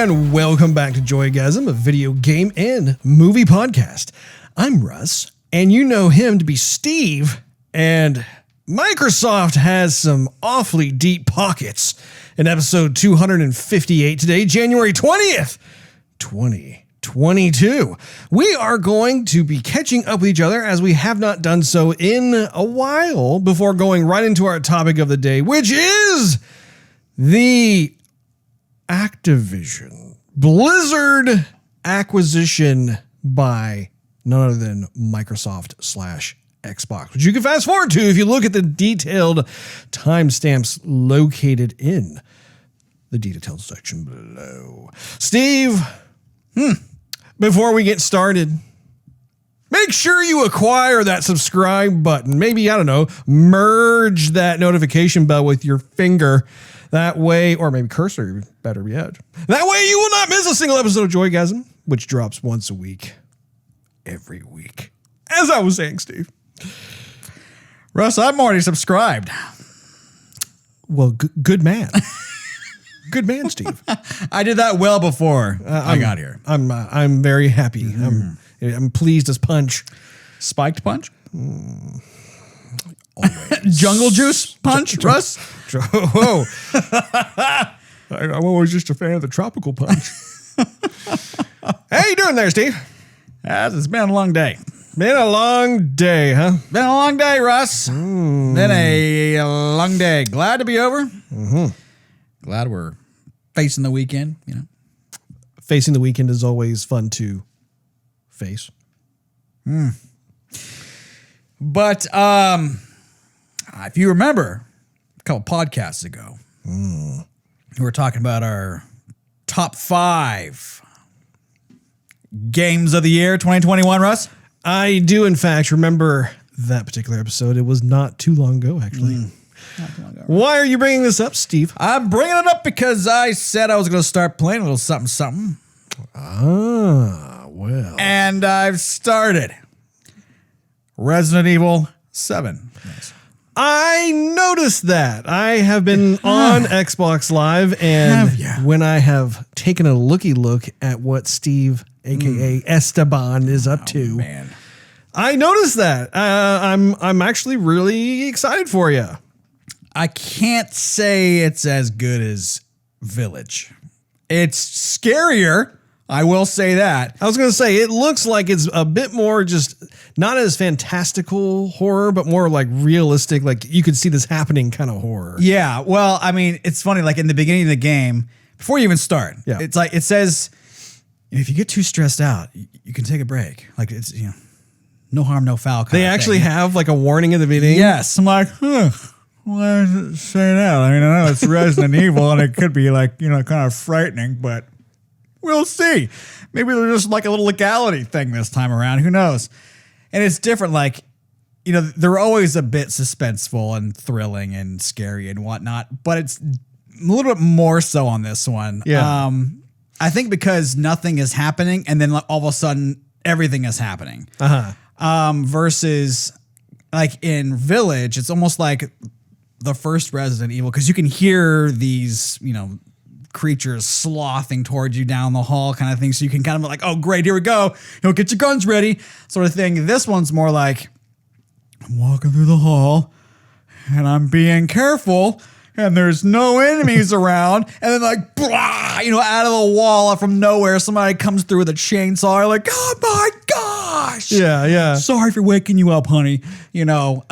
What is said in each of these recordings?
and welcome back to Joygasm, a video game and movie podcast. I'm Russ, and you know him to be Steve, and Microsoft has some awfully deep pockets in episode 258 today, January 20th, 2022. We are going to be catching up with each other as we have not done so in a while before going right into our topic of the day, which is the Activision Blizzard acquisition by none other than Microsoft / Xbox, which you can fast forward to if you look at the detailed timestamps located in the detailed section below. Steve, before we get started, make sure you acquire that subscribe button. Maybe, I don't know, merge that notification bell with your finger. That way, or maybe cursor, better yet. That way you will not miss a single episode of Joygasm, which drops once a week, every week. As I was saying, Steve. Russ, I'm already subscribed. Well, good man. Good man, Steve. I did that well before I got here. I'm very happy. I'm pleased as punch. Spiked punch? Jungle juice punch, Russ? Whoa. I'm always just a fan of the tropical punch. How you doing there, Steve? It's been a long day. Been a long day, huh? Been a long day, Russ. Been a long day. Glad to be over. Glad we're facing the weekend, you know. Facing the weekend is always fun to face. But if you remember a couple podcasts ago, we were talking about our top 5 games of the year 2021, Russ. I do, in fact, remember that particular episode. It was not too long ago, actually. Not too long ago. Why are you bringing this up, Steve? I'm bringing it up because I said I was going to start playing a little something. Ah, well. And I've started Resident Evil 7. Yes. I noticed that. I have been on Xbox Live, and when I have taken a look at what Steve, a.k.a. Esteban, is up to, Man. I noticed that. I'm actually really excited for you. I can't say it's as good as Village. It's scarier. I will say that. I was going to say, it looks like it's a bit more just not as fantastical horror, but more like realistic, like you could see this happening kind of horror. Yeah. Well, I mean, it's funny. Like in the beginning of the game, before you even start, it's like it says, if you get too stressed out, you can take a break. Like it's, you know, no harm, no foul. They actually have like a warning at the beginning. Yes. I'm like, why does it say that? I mean, I know it's Resident Evil and it could be like, you know, kind of frightening, but we'll see. Maybe there's just like a little legality thing this time around. Who knows? And it's different. Like, you know, they're always a bit suspenseful and thrilling and scary and whatnot, but it's a little bit more so on this one. Yeah. I think because nothing is happening and then all of a sudden everything is happening. Versus like in Village, it's almost like the first Resident Evil because you can hear these, you know, creatures slothing towards you down the hall kind of thing. So you can kind of be like, oh, great, here we go. You know, get your guns ready sort of thing. This one's more like I'm walking through the hall and I'm being careful and there's no enemies around. And then like, blah, you know, out of the wall from nowhere, somebody comes through with a chainsaw. You're like, oh my gosh. Yeah. Yeah. Sorry for waking you up, honey. You know,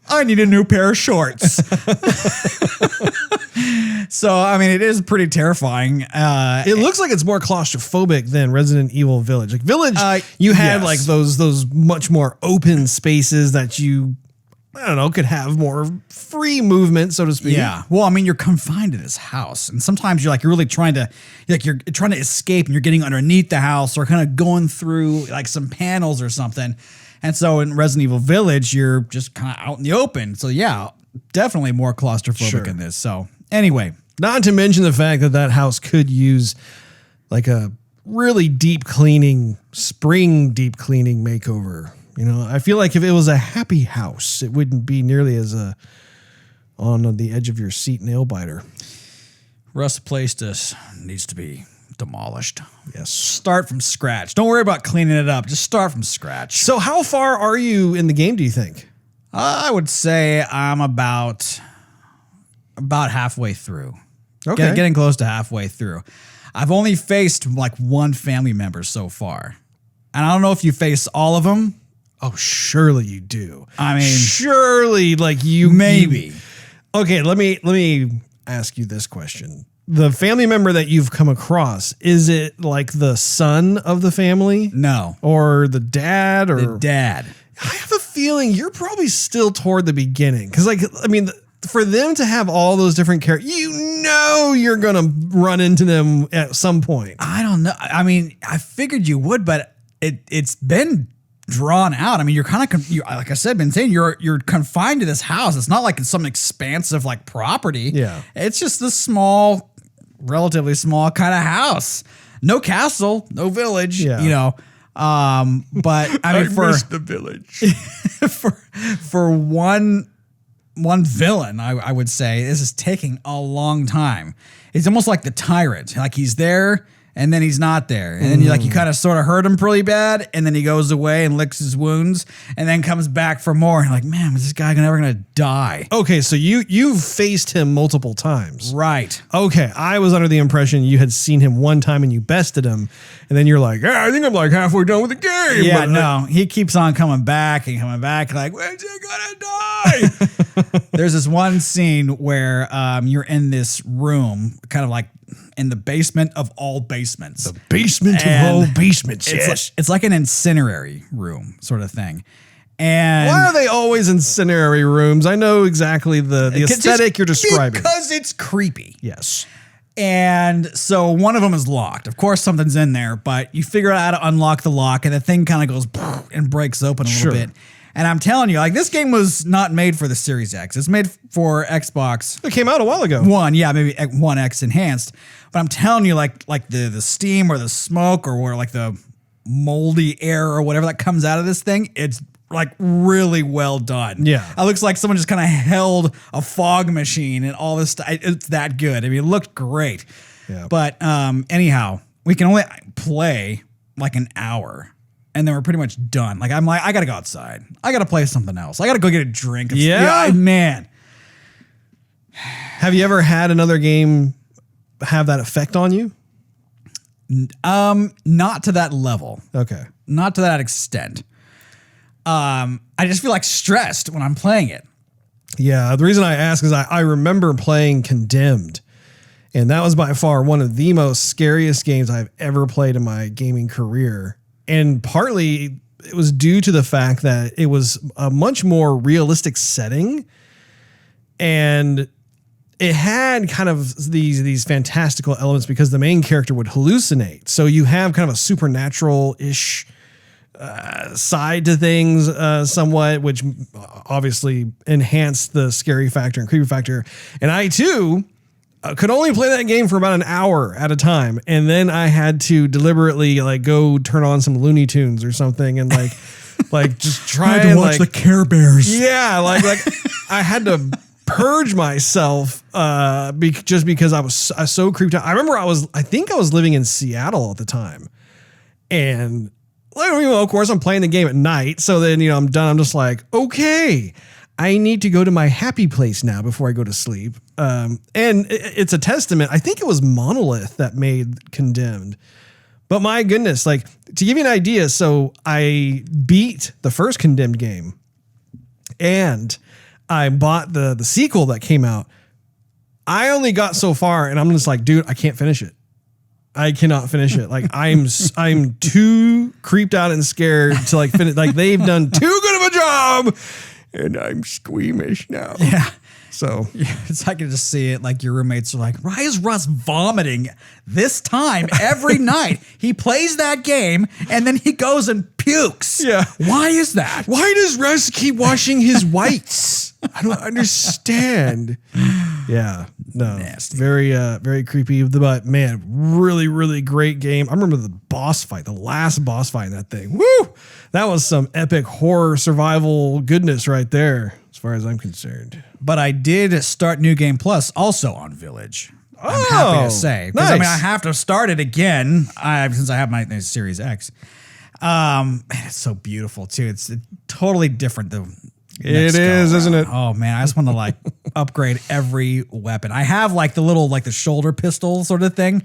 I need a new pair of shorts. So, I mean, it is pretty terrifying. It looks like it's more claustrophobic than Resident Evil Village. Like Village, you had like those much more open spaces that you, I don't know, could have more free movement, so to speak. Yeah. Well, I mean, you're confined to this house, and sometimes you're really trying to escape, and you're getting underneath the house or kind of going through like some panels or something. And so in Resident Evil Village, you're just kind of out in the open. So yeah, definitely more claustrophobic in this. So anyway, not to mention the fact that that house could use like a really deep cleaning, spring deep cleaning makeover. You know, I feel like if it was a happy house, it wouldn't be nearly as on the edge of your seat nail biter. Russ placed us needs to be demolished. Yes. Start from scratch. Don't worry about cleaning it up. Just start from scratch. So how far are you in the game, do you think? I would say I'm about halfway through. Okay. Getting close to halfway through. I've only faced like one family member so far. And I don't know if you face all of them. Oh, surely you do. I mean, surely like you maybe. Okay, let me ask you this question. The family member that you've come across, is it like the son of the family? No. Or the dad or The dad. I have a feeling you're probably still toward the beginning. Cause like, I mean, for them to have all those different characters, you're going to run into them at some point. I don't know. I mean, I figured you would, but it's been drawn out. I mean, you're kind of, like I said, been saying you're confined to this house. It's not like it's some expansive like property. Yeah. It's just this small, relatively small kind of house. No castle, no village, Yeah. you know. But I mean, for the village. for one villain, I would say this is taking a long time. It's almost like the tyrant. Like he's there and then he's not there. And then you kind of sort of hurt him pretty bad. And then he goes away and licks his wounds and then comes back for more. And like, man, is this guy never going to die? Okay, so you've faced him multiple times. Right. Okay, I was under the impression you had seen him one time and you bested him. And then you're like, I think I'm like halfway done with the game. Yeah, no, he keeps on coming back and coming back. Like, when's he gonna die? There's this one scene where you're in this room, kind of like in the basement of all basements. The basement of all basements, yes. It's like an incinerary room sort of thing. And why are they always incinerary rooms? I know exactly the aesthetic you're describing. Because it's creepy. Yes. And so one of them is locked. Of course, something's in there, but you figure out how to unlock the lock, and the thing kind of goes and breaks open a little bit. And I'm telling you, like, this game was not made for the Series X. It's made for Xbox. It came out a while ago. One, yeah, maybe One X enhanced. But I'm telling you, like the steam or the smoke or like the moldy air or whatever that comes out of this thing, it's like really well done. Yeah. It looks like someone just kind of held a fog machine and all this stuff. It's that good. I mean, it looked great. Yeah. But anyhow, we can only play like an hour and then we're pretty much done. Like, I'm like, I got to go outside. I got to play something else. I got to go get a drink. Yeah? Man. Have you ever had another game have that effect on you? Not to that level. Okay. Not to that extent. I just feel like stressed when I'm playing it. Yeah, the reason I ask is I remember playing Condemned, and that was by far one of the most scariest games I've ever played in my gaming career. And partly it was due to the fact that it was a much more realistic setting, and it had kind of these fantastical elements because the main character would hallucinate. So you have kind of a supernatural-ish side to things somewhat, which obviously enhanced the scary factor and creepy factor. And I too could only play that game for about an hour at a time, and then I had to deliberately like go turn on some Looney Tunes or something and like just try to and watch like the Care Bears. Yeah, like I had to purge myself just because I was so creeped out. I remember I think I was living in Seattle at the time, and of course, I'm playing the game at night. So then, I'm done. I'm just like, okay, I need to go to my happy place now before I go to sleep. And it's a testament. I think it was Monolith that made Condemned. But my goodness, like, to give you an idea, so I beat the first Condemned game and I bought the sequel that came out. I only got so far and I'm just like, dude, I can't finish it. I cannot finish it. Like I'm too creeped out and scared to like finish. Like they've done too good of a job, and I'm squeamish now. Yeah. So I can just see it. Like your roommates are like, why is Russ vomiting this time every night? He plays that game and then he goes and pukes. Yeah. Why is that? Why does Russ keep washing his whites? I don't understand. Yeah. No. Nasty. Very creepy. But man, really, really great game. I remember the boss fight, the last boss fight in that thing. Woo! That was some epic horror survival goodness right there, as far as I'm concerned. But I did start New Game Plus also on Village. I'm happy Oh, to say. Because I mean, nice. I have to start it again since I have my Series X. Man, it's so beautiful too. It's totally different than It is, isn't it? Oh man, I just want to like upgrade every weapon. I have like the little like the shoulder pistol sort of thing.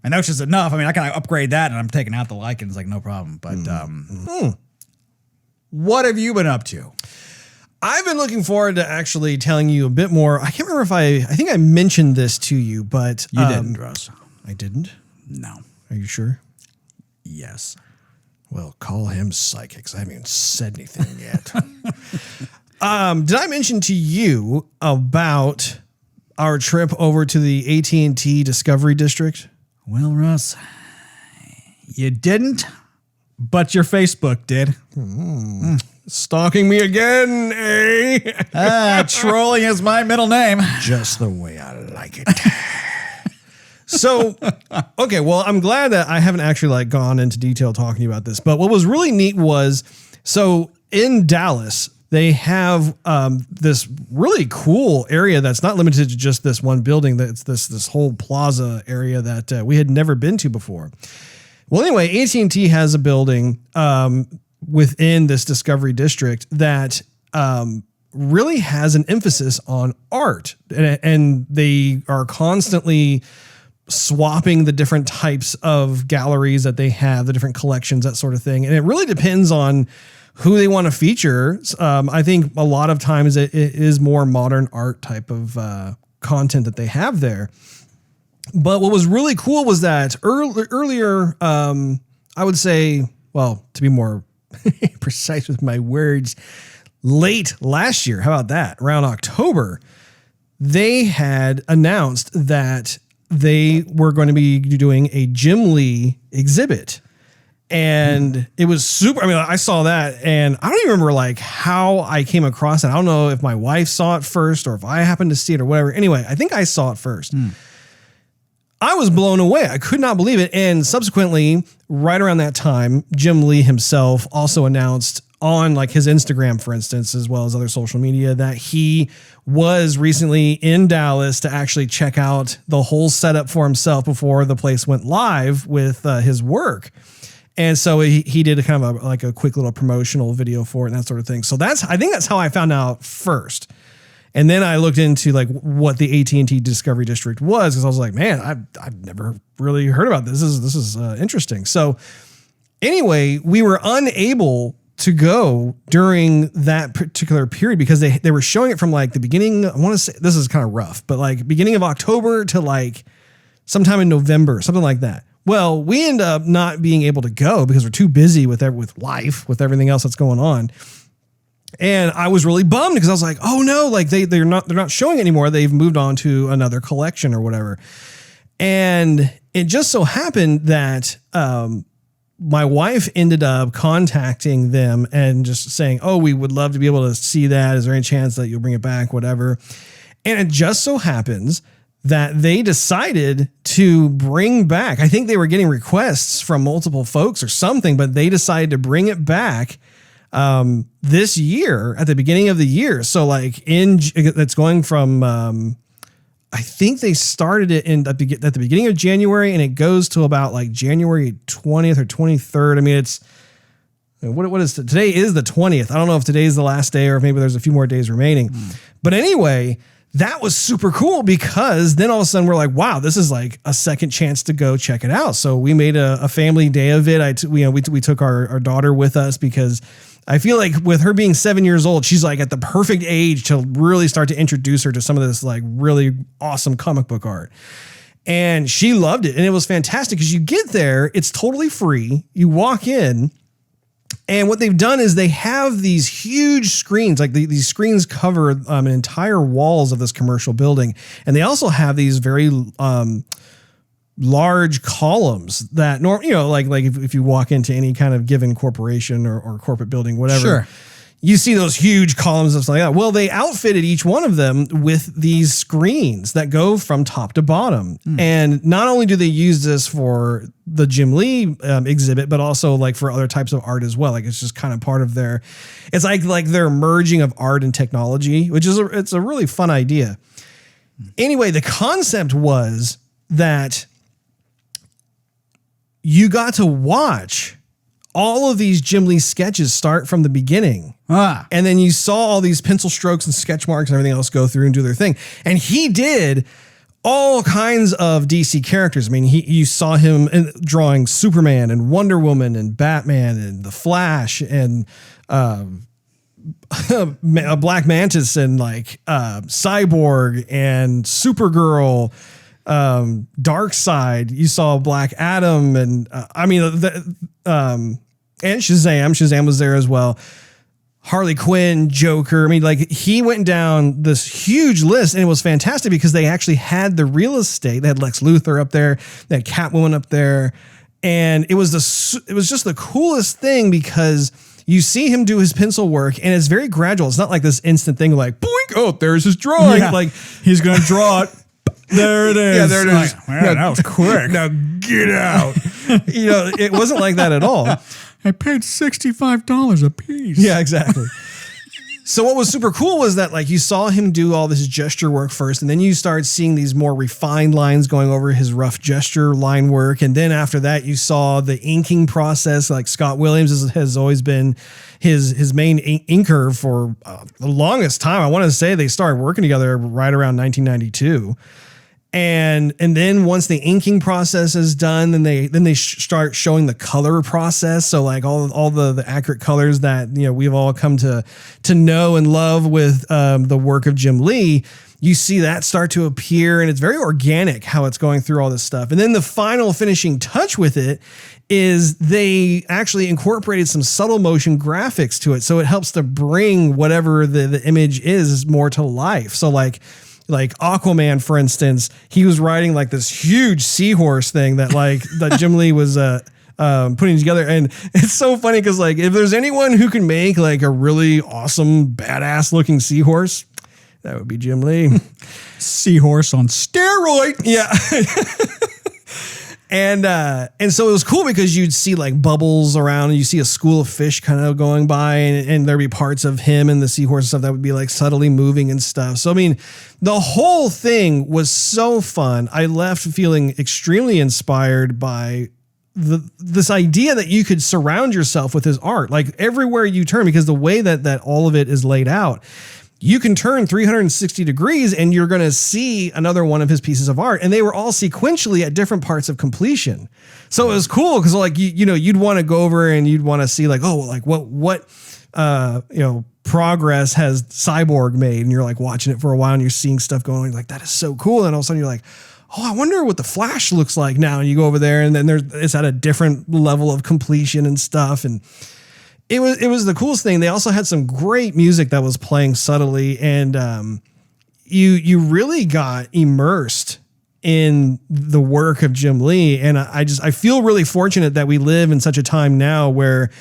I know it's just enough. I mean, I can upgrade that and I'm taking out the Lycans like no problem. But what have you been up to? I've been looking forward to actually telling you a bit more. I can't remember if I think I mentioned this to you, but You didn't, Russ. I didn't. No. Are you sure? Yes. Well, call him psychic 'cause I haven't even said anything yet. Did I mention to you about our trip over to the AT&T Discovery District? Well, Russ, you didn't, but your Facebook did. Stalking me again, eh? Trolling is my middle name. Just the way I like it. So, okay, well, I'm glad that I haven't actually like gone into detail talking about this, but what was really neat was, so in Dallas, they have this really cool area that's not limited to just this one building. That's this whole plaza area that we had never been to before. Well, anyway, AT&T has a building within this Discovery District that really has an emphasis on art, and they are constantly swapping the different types of galleries that they have, the different collections, that sort of thing. And it really depends on who they want to feature. I think a lot of times it is more modern art type of content that they have there. But what was really cool was that earlier, I would say, well, to be more precise with my words, late last year, how about that? Around October, they had announced that they were going to be doing a Jim Lee exhibit. And it was super. I mean, I saw that and I don't even remember like how I came across it. I don't know if my wife saw it first or if I happened to see it or whatever. Anyway, I think I saw it first. I was blown away. I could not believe it. And subsequently, right around that time, Jim Lee himself also announced on like his Instagram, for instance, as well as other social media, that he was recently in Dallas to actually check out the whole setup for himself before the place went live with his work. And so he did a kind of a quick little promotional video for it and that sort of thing. So I think that's how I found out first. And then I looked into like what the AT&T Discovery District was, because I was like, man, I've never really heard about this. This is interesting. So anyway, we were unable to go during that particular period because they were showing it from like the beginning. I want to say this is kind of rough, but like beginning of October to like sometime in November, something like that. Well, we end up not being able to go because we're too busy with life, with everything else that's going on. And I was really bummed because I was like, oh no, like they're not showing it anymore. They've moved on to another collection or whatever. And it just so happened that my wife ended up contacting them and just saying, oh, we would love to be able to see that. Is there any chance that you'll bring it back? Whatever. And it just so happens that they decided to bring back, I think they were getting requests from multiple folks or something, but they decided to bring it back this year at the beginning of the year. So like it's going from, I think they started it at the beginning of January and it goes to about like January 20th or 23rd. I mean, what is today is the 20th. I don't know if today's the last day or if maybe there's a few more days remaining, but anyway, that was super cool because then all of a sudden we're like, wow, this is like a second chance to go check it out. So we made a family day of it. We took our daughter with us because I feel like with her being 7 years old, she's like at the perfect age to really start to introduce her to some of this like really awesome comic book art. And she loved it. And it was fantastic because you get there, it's totally free. You walk in. And what they've done is they have these huge screens, like these screens cover entire walls of this commercial building. And they also have these very large columns that, like if you walk into any kind of given corporation or corporate building, whatever, sure, you see those huge columns and stuff like that. Well, they outfitted each one of them with these screens that go from top to bottom. And not only do they use this for the Jim Lee exhibit, but also like for other types of art as well. Like it's just kind of part of it's like their merging of art and technology, which is it's a really fun idea. Anyway, the concept was that you got to watch all of these Jim Lee sketches start from the beginning. And then you saw all these pencil strokes and sketch marks and everything else go through and do their thing. And he did all kinds of DC characters. I mean, you saw him drawing Superman and Wonder Woman and Batman and the Flash and a Black Mantis and like Cyborg and Supergirl, Darkseid. You saw Black Adam and and Shazam. Shazam was there as well. Harley Quinn, Joker. I mean, like he went down this huge list, and it was fantastic because they actually had the real estate. They had Lex Luthor up there, they had Catwoman up there, and it was just the coolest thing because you see him do his pencil work, and it's very gradual. It's not like this instant thing like boink, oh, there's his drawing. Yeah. Like he's gonna draw it. There it is. Yeah, there it is. Like, man, that was quick. Now get out. It wasn't like that at all. I paid $65 a piece. Yeah, exactly. So what was super cool was that like you saw him do all this gesture work first, and then you start seeing these more refined lines going over his rough gesture line work. And then after that, you saw the inking process. Like Scott Williams has always been his main inker for the longest time. I want to say they started working together right around 1992. And then once the inking process is done, then they start showing the color process. So like all the accurate colors that we've all come to know and love with the work of Jim Lee. You see that start to appear, and it's very organic how it's going through all this stuff. And then the final finishing touch with it is they actually incorporated some subtle motion graphics to it, so it helps to bring whatever the image is more to life. So like Aquaman, for instance, he was riding like this huge seahorse thing that Jim Lee was putting together. And it's so funny because like if there's anyone who can make like a really awesome, badass looking seahorse, that would be Jim Lee. Seahorse on steroids. Yeah. And so it was cool because you'd see like bubbles around, and you see a school of fish kind of going by, and there'd be parts of him and the seahorse and stuff that would be like subtly moving and stuff. So, I mean, the whole thing was so fun. I left feeling extremely inspired by this idea that you could surround yourself with his art, like everywhere you turn, because the way that all of it is laid out, you can turn 360 degrees and you're going to see another one of his pieces of art. And they were all sequentially at different parts of completion. So it was cool because like, you'd want to go over and you'd want to see like, oh, like what progress has Cyborg made? And you're like watching it for a while and you're seeing stuff going on. You're like, that is so cool. And all of a sudden you're like, oh, I wonder what the Flash looks like now. And you go over there and then it's at a different level of completion and stuff. And it was the coolest thing. They also had some great music that was playing subtly, and you really got immersed in the work of Jim Lee. And I feel really fortunate that we live in such a time now where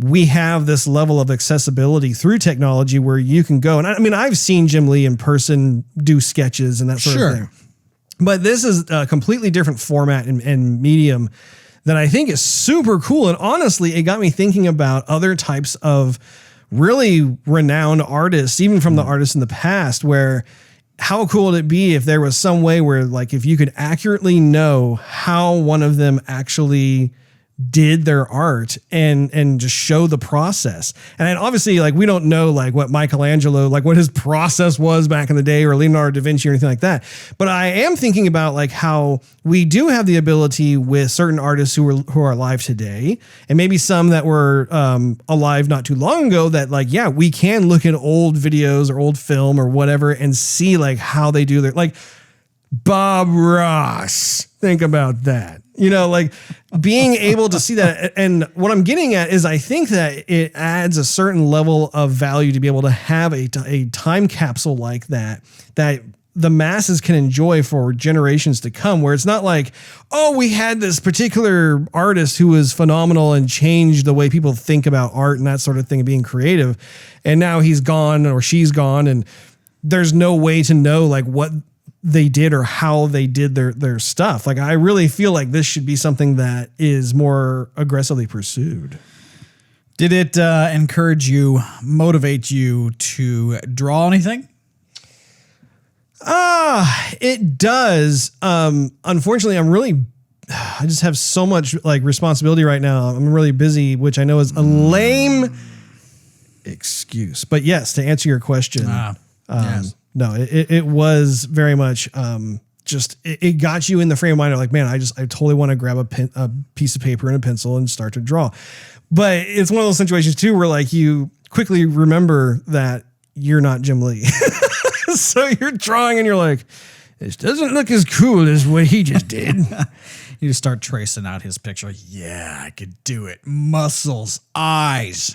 we have this level of accessibility through technology where you can go. And I mean, I've seen Jim Lee in person do sketches and that sort of thing. But this is a completely different format and medium that I think is super cool. And honestly, it got me thinking about other types of really renowned artists, even from the artists in the past, where how cool would it be if there was some way where like, if you could accurately know how one of them actually did their art and just show the process. And then obviously like, we don't know like what Michelangelo, like what his process was back in the day, or Leonardo da Vinci or anything like that. But I am thinking about like how we do have the ability with certain artists who are alive today, and maybe some that were alive not too long ago, that like, yeah, we can look at old videos or old film or whatever and see like how they do their, like Bob Ross. Think about that. Like being able to see that. And what I'm getting at is I think that it adds a certain level of value to be able to have a time capsule like that the masses can enjoy for generations to come, where it's not like, oh, we had this particular artist who was phenomenal and changed the way people think about art and that sort of thing, being creative, and now he's gone or she's gone, and there's no way to know like what they did or how they did their stuff. Like, I really feel like this should be something that is more aggressively pursued. Did it encourage you, motivate you to draw anything? It does. Unfortunately, I just have so much like responsibility right now. I'm really busy, which I know is a lame excuse. But yes, to answer your question, yes. No, it was very much it got you in the frame of mind of like, man, I totally want to grab a piece of paper and a pencil and start to draw. But it's one of those situations too where like you quickly remember that you're not Jim Lee. So you're drawing and you're like, this doesn't look as cool as what he just did. You just start tracing out his picture. Yeah, I could do it. Muscles, eyes,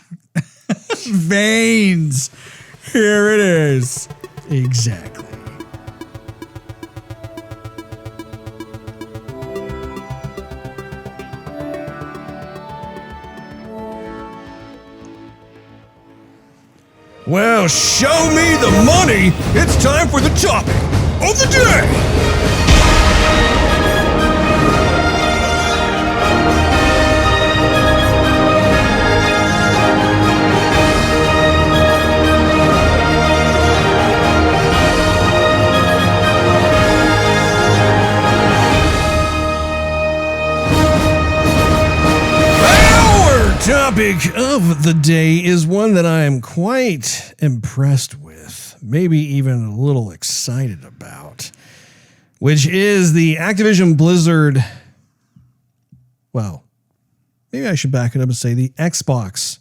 veins. Here it is. Exactly. Well, show me the money. It's time for the topic of the day. Topic of the day is one that I am quite impressed with, maybe even a little excited about, which is the Activision Blizzard. Well, maybe I should back it up and say the Xbox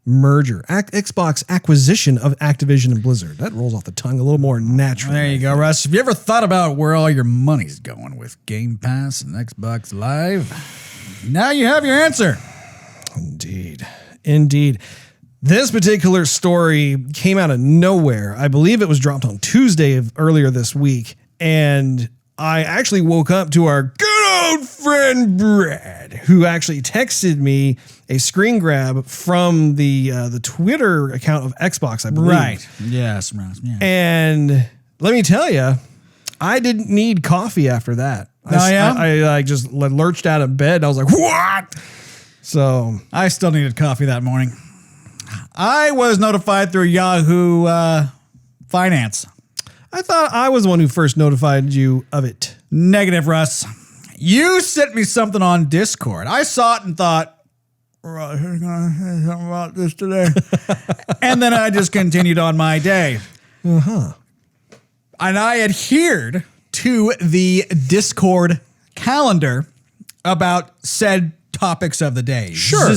merger, Xbox acquisition of Activision and Blizzard. That rolls off the tongue a little more naturally. There you go, Russ. Have you ever thought about where all your money's going with Game Pass and Xbox Live? Now you have your answer. Indeed. This particular story came out of nowhere. I believe it was dropped on Tuesday of earlier this week. And I actually woke up to our good old friend Brad, who actually texted me a screen grab from the Twitter account of Xbox, I believe. Right. Yes. Yeah. And let me tell you, I didn't need coffee after that. I just lurched out of bed. I was like, what? So I still needed coffee that morning. I was notified through Yahoo Finance. I thought I was the one who first notified you of it. Negative, Russ. You sent me something on Discord. I saw it and thought, Russ is going to say something about this today. And then I just continued on my day. Uh-huh. And I adhered to the Discord calendar about said topics of the day. Sure.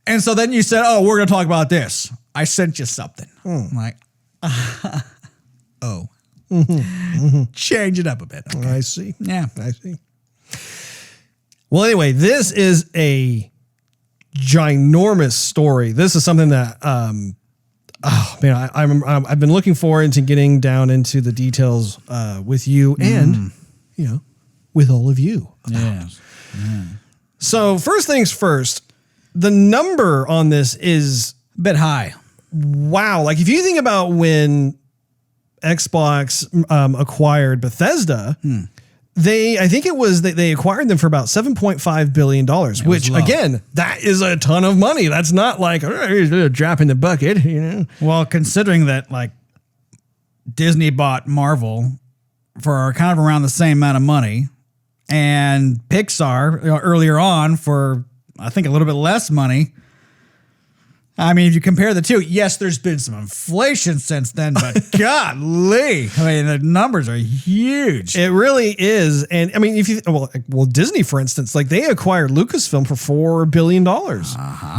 And so then you said, oh, we're going to talk about this. I sent you something. I'm like, oh. Change it up a bit. Okay. I see. Yeah. I see. Well, anyway, this is a ginormous story. This is something that, oh man, I've been looking forward to getting down into the details with you and, with all of you. Yes. Yeah. So first things first, the number on this is a bit high. Wow. Like if you think about when Xbox acquired Bethesda, I think it was they acquired them for about $7.5 billion, which again, that is a ton of money. That's not like a drop in the bucket, Well, considering that like Disney bought Marvel for kind of around the same amount of money, and Pixar earlier on for, I think, a little bit less money. I mean, if you compare the two, yes, there's been some inflation since then, but golly, I mean, the numbers are huge. It really is. And I mean, if you, well, Disney, for instance, like they acquired Lucasfilm for $4 billion,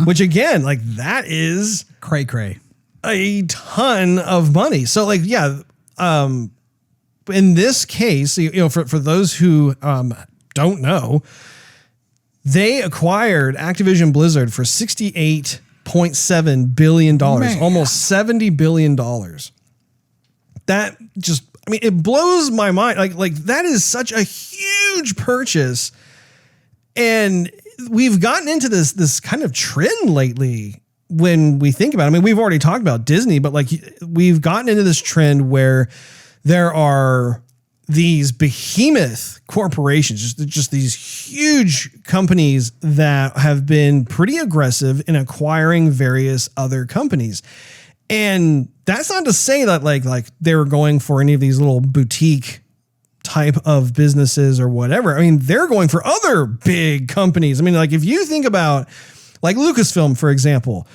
which again, like that is cray a ton of money. So like, yeah, in this case, for those who don't know, they acquired Activision Blizzard for $68.7 billion, almost $70 billion. That just, I mean, it blows my mind. Like that is such a huge purchase. And we've gotten into this kind of trend lately when we think about it. I mean, we've already talked about Disney, but like we've gotten into this trend where there are these behemoth corporations, just these huge companies that have been pretty aggressive in acquiring various other companies. And that's not to say that like they were going for any of these little boutique type of businesses or whatever. I mean, they're going for other big companies. I mean, like if you think about like Lucasfilm, for example,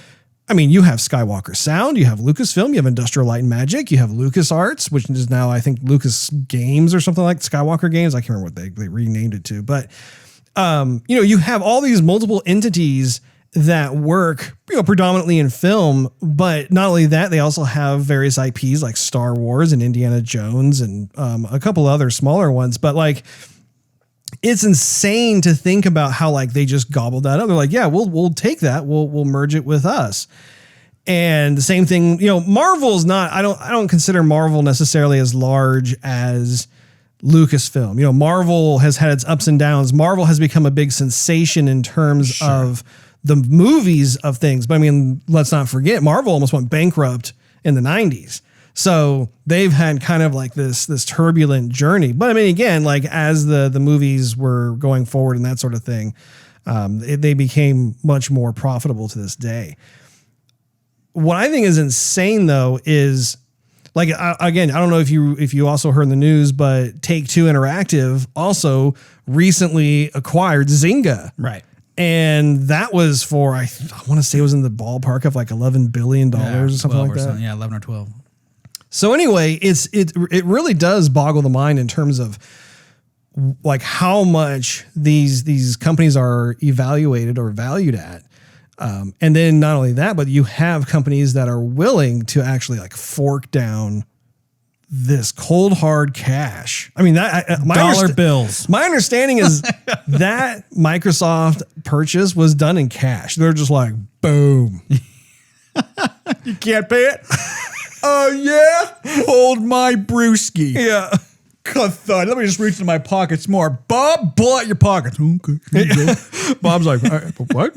I mean, you have Skywalker Sound, you have Lucasfilm, you have Industrial Light and Magic, you have LucasArts, which is now, I think, Lucas Games or something like Skywalker Games. I can't remember what they renamed it to. But, you have all these multiple entities that work, predominantly in film. But not only that, they also have various IPs like Star Wars and Indiana Jones and a couple other smaller ones. But like, it's insane to think about how like they just gobbled that up. They're like, yeah, we'll take that. We'll merge it with us. And the same thing, Marvel's not, I don't consider Marvel necessarily as large as Lucasfilm. Marvel has had its ups and downs. Marvel has become a big sensation in terms of the movies of things. But I mean, let's not forget, Marvel almost went bankrupt in the 90s. So they've had kind of like this turbulent journey. But I mean, again, like as the movies were going forward and that sort of thing, they became much more profitable to this day. What I think is insane, though, is like, again, I don't know if you also heard in the news, but Take-Two Interactive also recently acquired Zynga. Right. And that was for, I want to say it was in the ballpark of like $11 billion or something like that. Yeah, 11 or 12. So anyway, it really does boggle the mind in terms of like how much these companies are evaluated or valued at. And then not only that, but you have companies that are willing to actually like fork down this cold hard cash. I mean, that dollar bills. My understanding is that Microsoft purchase was done in cash. They're just like, boom. You can't pay it? Oh, yeah? Hold my brewski. Yeah. Thud. Let me just reach into my pockets more. Bob, pull out your pockets. Okay. Bob's like, what?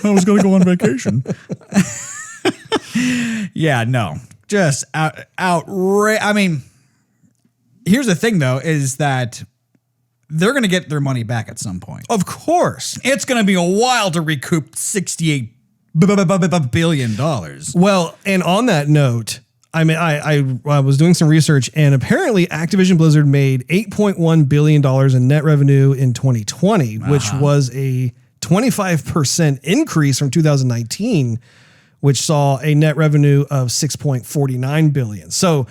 I was going to go on vacation. Yeah, no. Just outrageous. I mean, here's the thing, though, is that they're going to get their money back at some point. Of course. It's going to be a while to recoup $68 billion. Well, and on that note, I mean, I was doing some research, and apparently Activision Blizzard made $8.1 billion in net revenue in 2020, which was a 25% increase from 2019, which saw a net revenue of $6.49 billion. So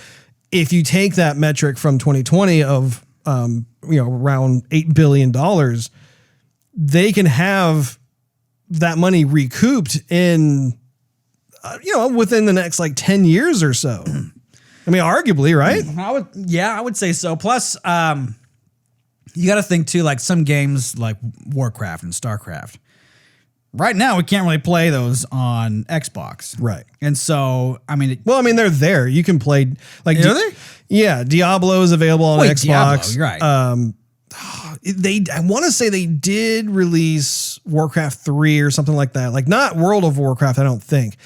if you take that metric from 2020 of around $8 billion, they can have that money recouped in within the next like 10 years or so. I mean, arguably, right? I would say so. Plus, you got to think too, like some games like Warcraft and StarCraft. Right now, we can't really play those on Xbox. Right. And so, I mean... they're there. You can play... like, are they? Yeah, Diablo is available on Xbox. Diablo, you're right. I want to say they did release Warcraft 3 or something like that. Like, not World of Warcraft, I don't think.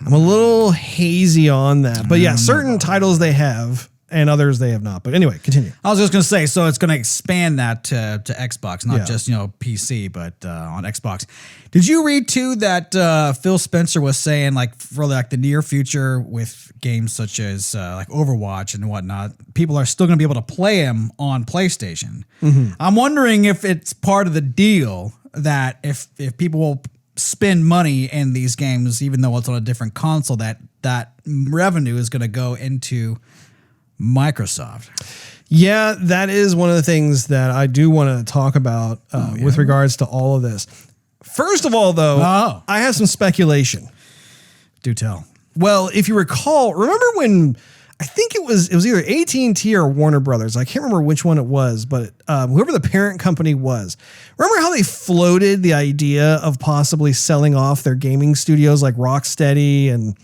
I'm a little hazy on that. But yeah, certain titles they have... and others they have not. But anyway, continue. I was just going to say, so it's going to expand that to Xbox, not just, PC, but on Xbox. Did you read too that Phil Spencer was saying like for like the near future with games such as like Overwatch and whatnot, people are still going to be able to play them on PlayStation. Mm-hmm. I'm wondering if it's part of the deal that if people will spend money in these games, even though it's on a different console, that revenue is going to go into Microsoft. Yeah, that is one of the things that I do want to talk about with regards to all of this. First of all, though, I have some speculation. Do tell. Well, if you recall, remember when I think it was either AT&T or Warner Brothers. I can't remember which one it was, but whoever the parent company was. Remember how they floated the idea of possibly selling off their gaming studios like Rocksteady and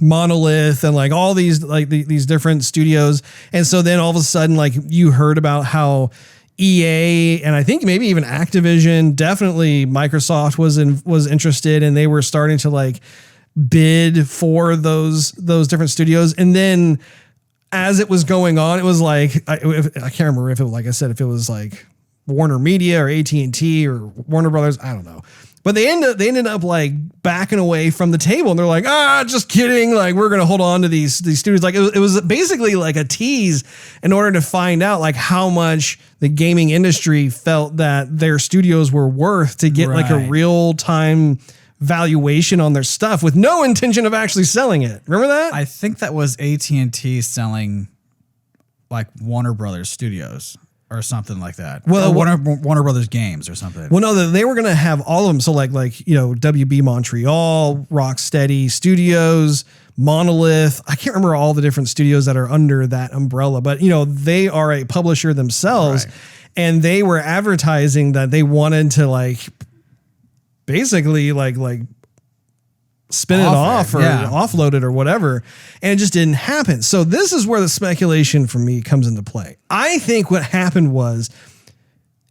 Monolith and like all these like these different studios. And so then all of a sudden, like you heard about how EA and I think maybe even Activision, definitely Microsoft was interested, and they were starting to like bid for those different studios. And then as it was going on, it was like I can't remember if it was, like I said, if it was like Warner Media or AT&T or Warner Brothers, I don't know. But they ended up like backing away from the table, and they're like, just kidding. Like, we're going to hold on to these studios. Like, it was basically like a tease in order to find out like how much the gaming industry felt that their studios were worth to get like a real time valuation on their stuff with no intention of actually selling it. Remember that? I think that was AT&T selling like Warner Brothers Studios. Or something like that. Well, Warner Brothers Games or something. Well, no, they were going to have all of them. So like WB Montreal, Rocksteady Studios, Monolith. I can't remember all the different studios that are under that umbrella, but they are a publisher themselves, and they were advertising that they wanted to like basically like spin it off or offload it or whatever, and it just didn't happen. So this is where the speculation for me comes into play. I think what happened was,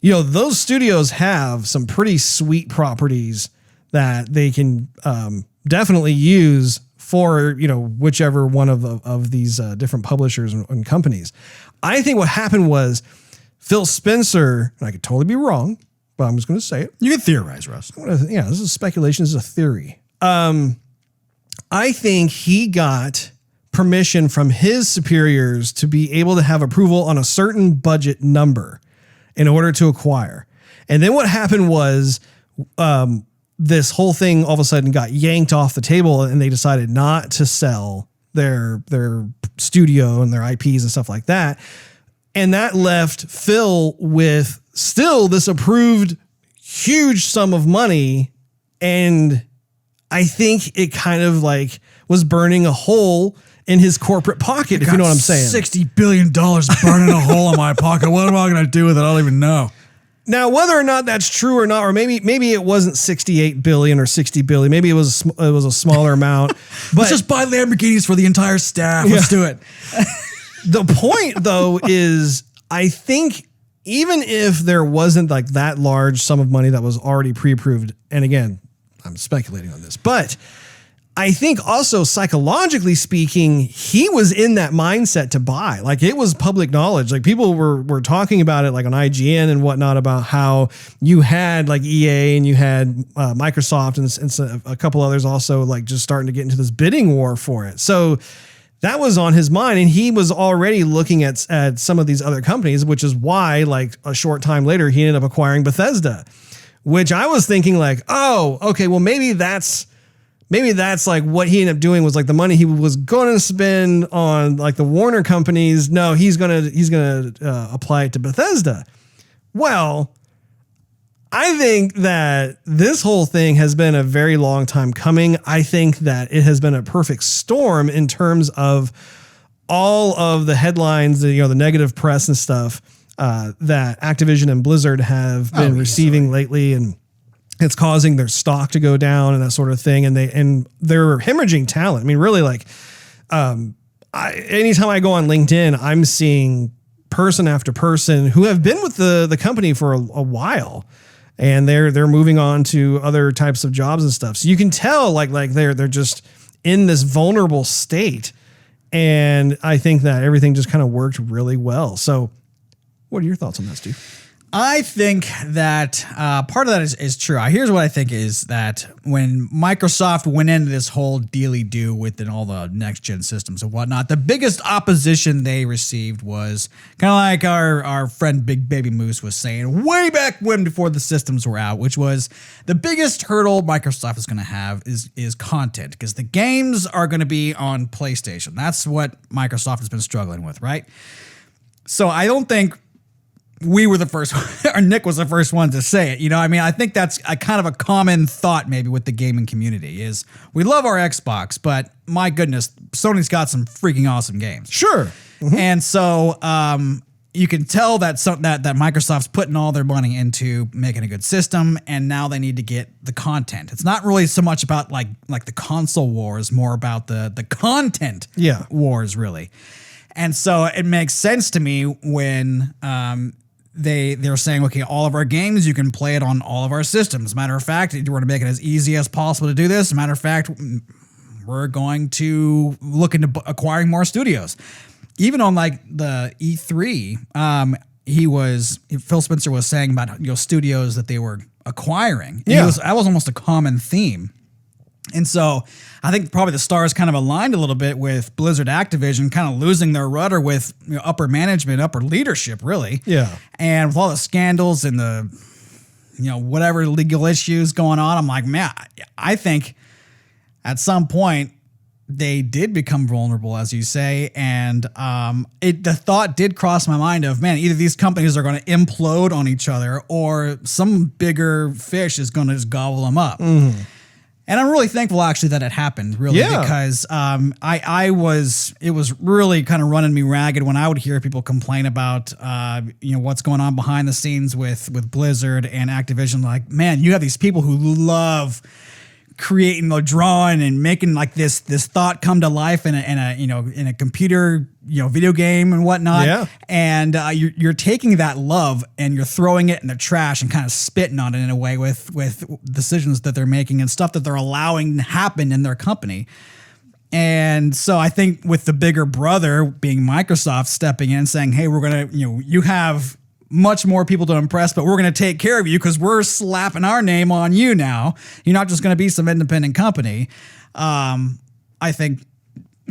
those studios have some pretty sweet properties that they can definitely use for, whichever one of these different publishers and companies. I think what happened was Phil Spencer, and I could totally be wrong, but I'm just going to say it. You can theorize, Russ. This is speculation. This is a theory. I think he got permission from his superiors to be able to have approval on a certain budget number in order to acquire. And then what happened was, this whole thing all of a sudden got yanked off the table, and they decided not to sell their studio and their IPs and stuff like that. And that left Phil with still this approved huge sum of money, and I think it kind of like was burning a hole in his corporate pocket, if you know what I'm saying. $60 billion burning a hole in my pocket. What am I going to do with it? I don't even know. Now, whether or not that's true or not, or maybe it wasn't 68 billion or 60 billion. Maybe it was a smaller amount. But let's just buy Lamborghinis for the entire staff. Let's do it. The point, though, is I think even if there wasn't like that large sum of money that was already pre-approved, and again, I'm speculating on this, but I think also psychologically speaking, he was in that mindset to buy. Like, it was public knowledge. Like, people were talking about it like on IGN and whatnot about how you had like EA and you had Microsoft and a couple others also like just starting to get into this bidding war for it. So that was on his mind, and he was already looking at some of these other companies, which is why like a short time later he ended up acquiring Bethesda. Which I was thinking like, oh, okay, well, maybe that's like what he ended up doing was like the money he was going to spend on like the Warner companies. No, he's gonna apply it to Bethesda. Well, I think that this whole thing has been a very long time coming. I think that it has been a perfect storm in terms of all of the headlines, the negative press and stuff. That Activision and Blizzard have been receiving lately, and it's causing their stock to go down and that sort of thing. And they're hemorrhaging talent. I mean, really, like, anytime I go on LinkedIn, I'm seeing person after person who have been with the company for a while, and they're moving on to other types of jobs and stuff. So you can tell like they're just in this vulnerable state. And I think that everything just kind of worked really well. So what are your thoughts on that, Steve? I think that part of that is true. Here's what I think is that when Microsoft went into this whole dealy-do within all the next-gen systems and whatnot, the biggest opposition they received was kind of like our friend Big Baby Moose was saying way back when before the systems were out, which was the biggest hurdle Microsoft is going to have is content, because the games are going to be on PlayStation. That's what Microsoft has been struggling with, right? So I don't think we were the first, or Nick was the first one to say it. I think that's a kind of a common thought maybe with the gaming community is we love our Xbox, but my goodness, Sony's got some freaking awesome games. Sure. Mm-hmm. And so you can tell that Microsoft's putting all their money into making a good system, and now they need to get the content. It's not really so much about like the console wars, more about the content wars, really. And so it makes sense to me when they're saying, okay, all of our games, you can play it on all of our systems. Matter of fact, we're going to make it as easy as possible to do this. Matter of fact, we're going to look into acquiring more studios. Even on like the E3, Phil Spencer was saying about studios that they were acquiring. Yeah. That was almost a common theme. And so I think probably the stars kind of aligned a little bit with Blizzard Activision kind of losing their rudder with upper management, upper leadership, really. Yeah. And with all the scandals and the, whatever legal issues going on, I'm like, man, I think at some point they did become vulnerable, as you say. And the thought did cross my mind of, man, either these companies are going to implode on each other or some bigger fish is going to just gobble them up. Mm-hmm. And I'm really thankful actually that it happened, really, because it was really kind of running me ragged when I would hear people complain about what's going on behind the scenes with Blizzard and Activision. Like, man, you have these people who love creating or drawing and making like this thought come to life in a computer video game and whatnot, and you're taking that love and you're throwing it in the trash and kind of spitting on it in a way with decisions that they're making and stuff that they're allowing to happen in their company. And so I think with the bigger brother being Microsoft stepping in and saying, hey, we're gonna you have much more people to impress, but we're going to take care of you because we're slapping our name on you now. You're not just going to be some independent company. I think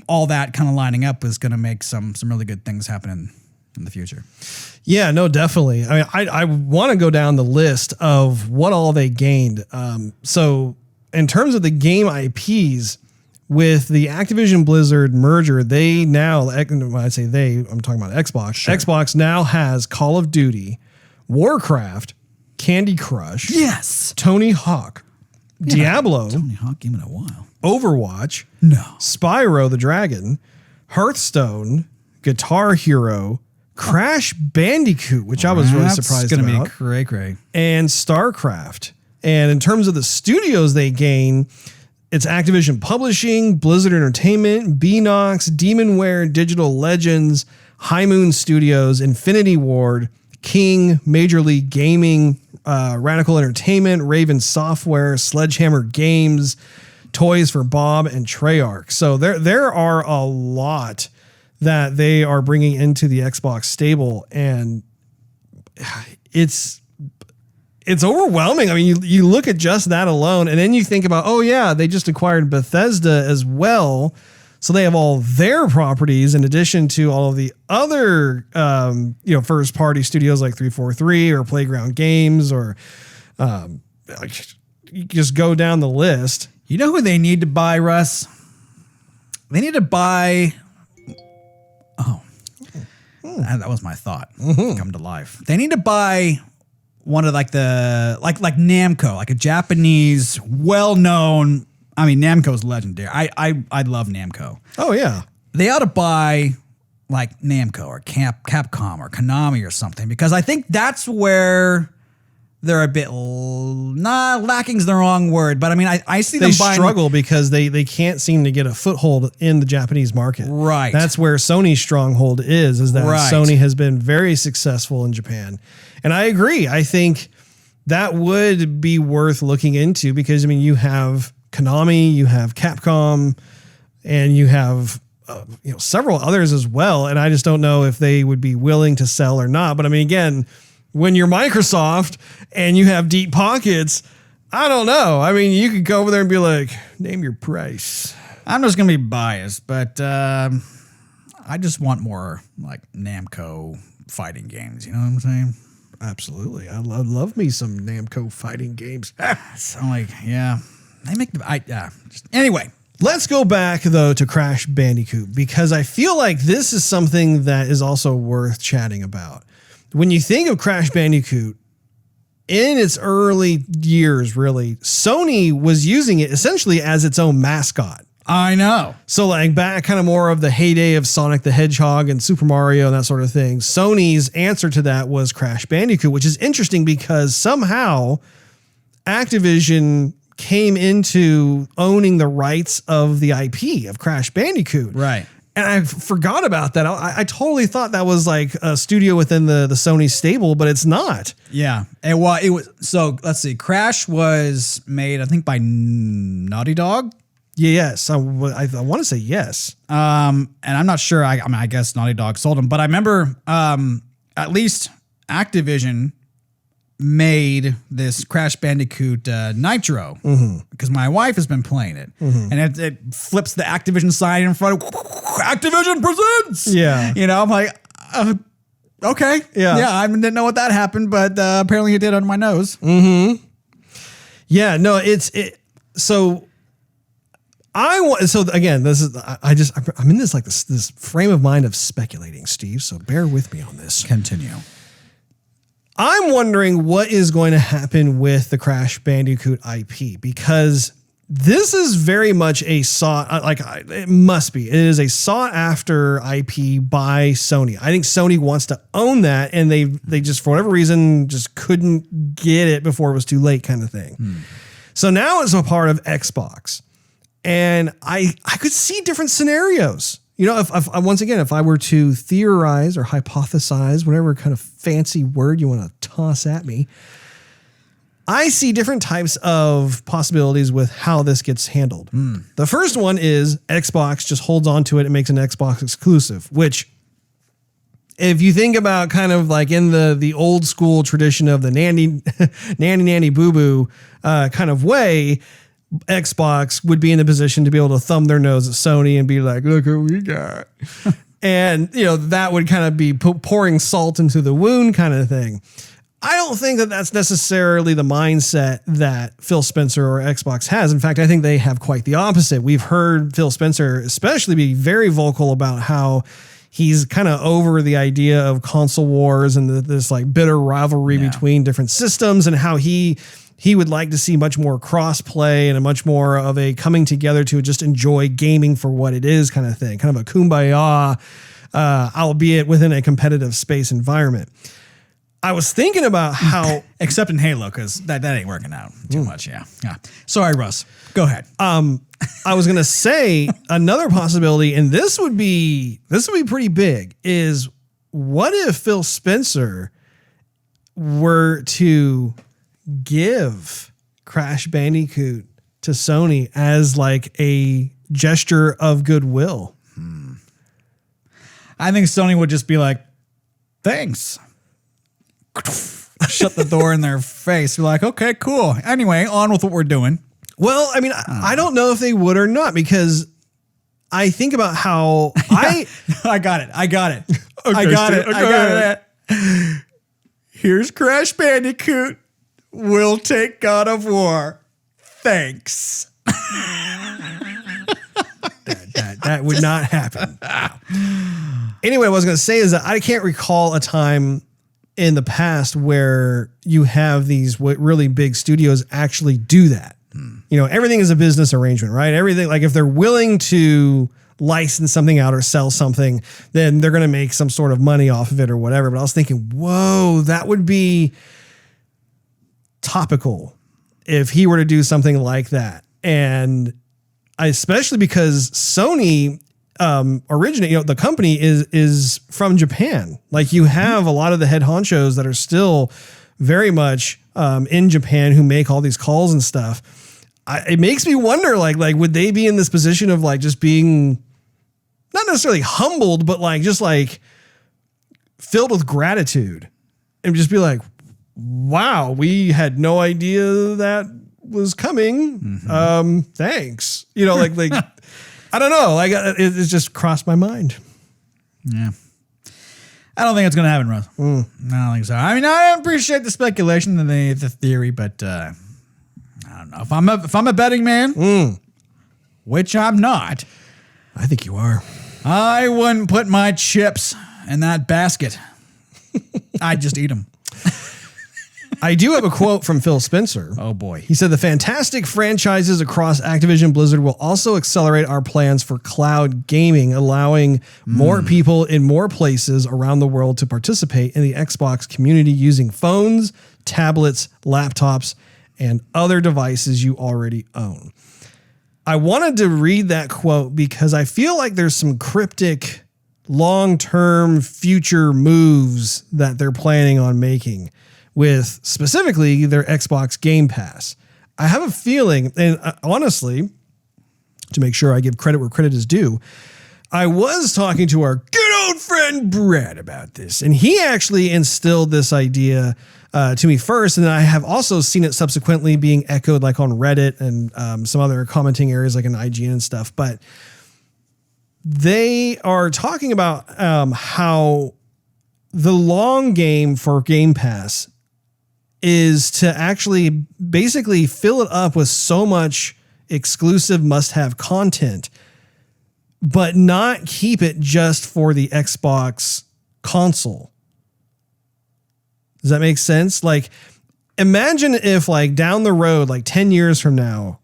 all that kind of lining up is going to make some really good things happen in the future. Yeah, no, definitely. I mean, I want to go down the list of what all they gained. So in terms of the game IPs, with the Activision Blizzard merger, they now, when I say they, I'm talking about Xbox. Sure. Xbox now has Call of Duty, Warcraft, Candy Crush, yes, Tony Hawk, Diablo, Tony Hawk game in a while, Overwatch, no, Spyro the Dragon, Hearthstone, Guitar Hero, Crash Bandicoot, which I was really surprised about. It's going to be cray-cray. And StarCraft. And in terms of the studios they gain, it's Activision Publishing, Blizzard Entertainment, Beenox, Demonware, Digital Legends, High Moon Studios, Infinity Ward, King, Major League Gaming, Radical Entertainment, Raven Software, Sledgehammer Games, Toys for Bob, and Treyarch. So there are a lot that they are bringing into the Xbox stable, and it's overwhelming. I mean, you look at just that alone, and then you think about, oh yeah, they just acquired Bethesda as well. So they have all their properties in addition to all of the other, first party studios like 343 or Playground Games, or you just go down the list. You know who they need to buy, Russ? They need to buy. Oh, that was my thought. Come to life. They need to buy one of like Namco, like a Japanese, well-known. I mean, Namco's legendary. I love Namco. Oh yeah, they ought to buy like Namco or Capcom or Konami or something, because I think that's where they're a bit lacking's the wrong word, but I mean, I see them buying. They struggle because they can't seem to get a foothold in the Japanese market. Right. That's where Sony's stronghold is that Sony has been very successful in Japan. And I agree. I think that would be worth looking into because, I mean, you have Konami, you have Capcom, and you have several others as well. And I just don't know if they would be willing to sell or not. But I mean, again, when you're Microsoft and you have deep pockets, I don't know. I mean, you could go over there and be like, name your price. I'm just going to be biased, but I just want more like Namco fighting games. You know what I'm saying? Absolutely. I love me some Namco fighting games. So like, yeah, they make anyway. Let's go back though to Crash Bandicoot, because I feel like this is something that is also worth chatting about. When you think of Crash Bandicoot in its early years, really, Sony was using it essentially as its own mascot. I know. So like back kind of more of the heyday of Sonic the Hedgehog and Super Mario and that sort of thing. Sony's answer to that was Crash Bandicoot, which is interesting because somehow Activision came into owning the rights of the IP of Crash Bandicoot. Right. And I forgot about that. I totally thought that was like a studio within the Sony stable, but it's not. Yeah. And well, it was, so let's see. Crash was made, I think, by Naughty Dog. Yes, I want to say yes. And I'm not sure. I mean, I guess Naughty Dog sold them, but I remember at least Activision made this Crash Bandicoot Nitro because my wife has been playing it, and it flips the Activision sign in front of Activision presents. Yeah, I'm like, okay, yeah. I didn't know what that happened, but apparently it did on my nose. Yeah, no, so. So again, I'm in this frame of mind of speculating, Steve. So bear with me on this. Continue. I'm wondering what is going to happen with the Crash Bandicoot IP, because this is very much it must be. It is a sought after IP by Sony. I think Sony wants to own that, and they just, for whatever reason, just couldn't get it before it was too late, kind of thing. So now it's a part of Xbox. And I could see different scenarios. If I were to theorize or hypothesize, whatever kind of fancy word you want to toss at me, I see different types of possibilities with how this gets handled. The first one is Xbox just holds on to it and makes an Xbox exclusive, which, if you think about kind of like in the old school tradition of the nanny boo boo kind of way, Xbox would be in a position to be able to thumb their nose at Sony and be like, look what we got. And, that would kind of be pouring salt into the wound kind of thing. I don't think that that's necessarily the mindset that Phil Spencer or Xbox has. In fact, I think they have quite the opposite. We've heard Phil Spencer especially be very vocal about how he's kind of over the idea of console wars and this like bitter rivalry between different systems, and how he would like to see much more cross-play and a much more of a coming together to just enjoy gaming for what it is kind of thing, kind of a kumbaya, albeit within a competitive space environment. I was thinking about how... Except in Halo, because that ain't working out too much, yeah. Sorry, Russ. Go ahead. I was going to say another possibility, and this would be pretty big, is what if Phil Spencer were to give Crash Bandicoot to Sony as like a gesture of goodwill? I think Sony would just be like, thanks. Shut the door in their face. Be like, okay, cool. Anyway, on with what we're doing. Well, I mean, I don't know if they would or not, because I think about how I got it. Okay, I got it. Here's Crash Bandicoot. We'll take God of War. Thanks. That would not happen. Anyway, what I was going to say is that I can't recall a time in the past where you have these really big studios actually do that. Everything is a business arrangement, right? Everything, like if they're willing to license something out or sell something, then they're going to make some sort of money off of it or whatever. But I was thinking, whoa, that would be topical if he were to do something like that. And especially because Sony originated, the company is from Japan. Like you have a lot of the head honchos that are still very much in Japan who make all these calls and stuff. It makes me wonder, like would they be in this position of like just being not necessarily humbled, but like just like filled with gratitude and just be like, wow, we had no idea that was coming. Thanks. Like I don't know. Like it just crossed my mind. Yeah. I don't think it's going to happen, Russ. I don't think so. I mean, I appreciate the speculation and the theory, but I don't know. If I'm a betting man, which I'm not, I think you are. I wouldn't put my chips in that basket. I'd just eat them. I do have a quote from Phil Spencer. Oh boy. He said, "The fantastic franchises across Activision Blizzard will also accelerate our plans for cloud gaming, allowing more people in more places around the world to participate in the Xbox community using phones, tablets, laptops, and other devices you already own." I wanted to read that quote because I feel like there's some cryptic long-term future moves that they're planning on making with specifically their Xbox Game Pass. I have a feeling, and honestly, to make sure I give credit where credit is due, I was talking to our good old friend Brad about this, and he actually instilled this idea to me first, and I have also seen it subsequently being echoed like on Reddit and some other commenting areas like in IGN and stuff. But they are talking about how the long game for Game Pass is to actually basically fill it up with so much exclusive must-have content, but not keep it just for the Xbox console. Does that make sense? Like, imagine if like down the road, like 10 years from now,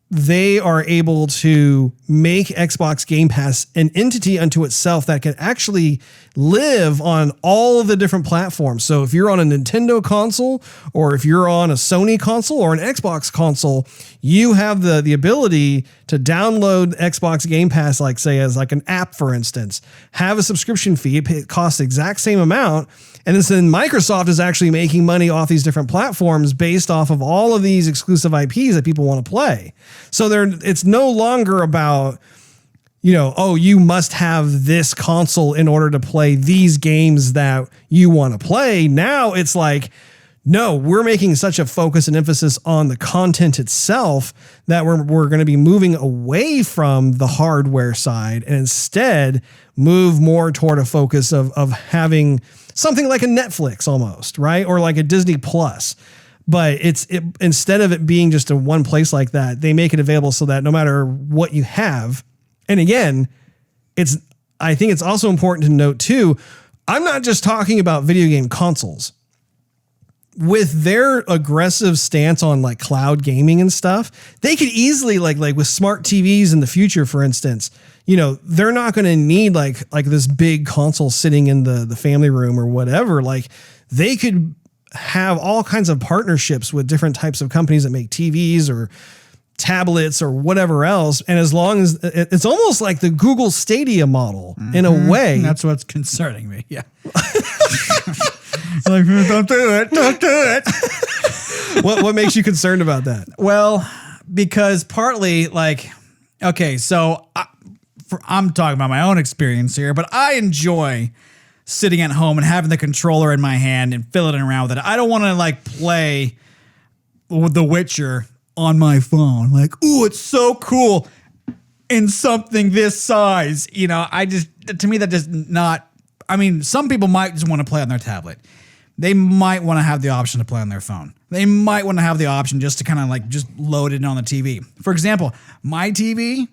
they are able to make Xbox Game Pass an entity unto itself that can actually live on all of the different platforms. So if you're on a Nintendo console, or if you're on a Sony console or an Xbox console, you have the ability to download Xbox Game Pass, like say as like an app, for instance, have a subscription fee. It costs the exact same amount. And then Microsoft is actually making money off these different platforms based off of all of these exclusive IPs that people want to play. So it's no longer about, oh, you must have this console in order to play these games that you want to play. Now it's like, no, we're making such a focus and emphasis on the content itself that we're going to be moving away from the hardware side and instead move more toward a focus of having something like a Netflix almost, right? Or like a Disney Plus. But instead of it being just a one place like that, they make it available so that no matter what you have, and again, I think it's also important to note too, I'm not just talking about video game consoles. With their aggressive stance on like cloud gaming and stuff, they could easily like with smart TVs in the future, for instance, they're not going to need like this big console sitting in the family room or whatever. Like they could have all kinds of partnerships with different types of companies that make TVs or tablets or whatever else. And as long as it's almost like the Google Stadia model in a way. That's what's concerning me. Yeah. Like, don't do it. Don't do it. What makes you concerned about that? Well, because partly like, okay, so I'm talking about my own experience here, but I enjoy sitting at home and having the controller in my hand and fiddling around with it. I don't want to like play The Witcher on my phone. Like, ooh, it's so cool in something this size. To me, that does not, some people might just want to play on their tablet. They might want to have the option to play on their phone. They might want to have the option just to kind of like just load it on the TV. For example, my TV,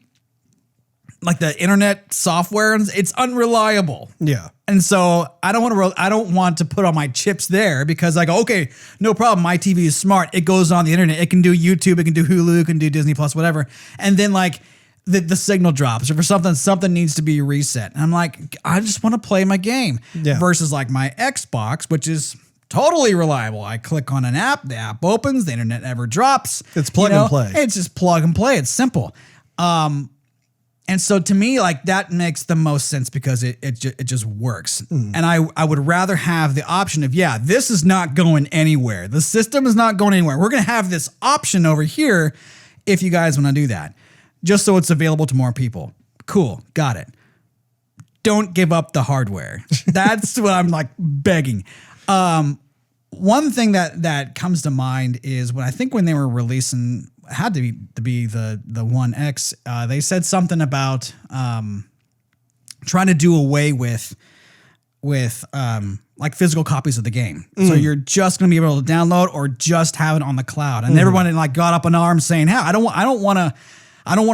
like the internet software, it's unreliable. Yeah. And so I don't want to put all my chips there because like, okay, no problem. My TV is smart. It goes on the internet. It can do YouTube. It can do Hulu. It can do Disney Plus, whatever. And then like the signal drops or for something needs to be reset. And I'm like, I just want to play my game versus like my Xbox, which is totally reliable. I click on an app, the app opens, the internet never drops. It's plug and play. It's just plug and play. It's simple. And so to me, like that makes the most sense because it just works. And I would rather have the option of, this is not going anywhere. The system is not going anywhere. We're going to have this option over here if you guys want to do that, just so it's available to more people. Cool. Got it. Don't give up the hardware. That's what I'm like begging. One thing that comes to mind is when they were releasing, had to be the One X. They said something about trying to do away with like physical copies of the game. So you're just going to be able to download or just have it on the cloud. And everyone like got up in arms saying, "Hey, I don't want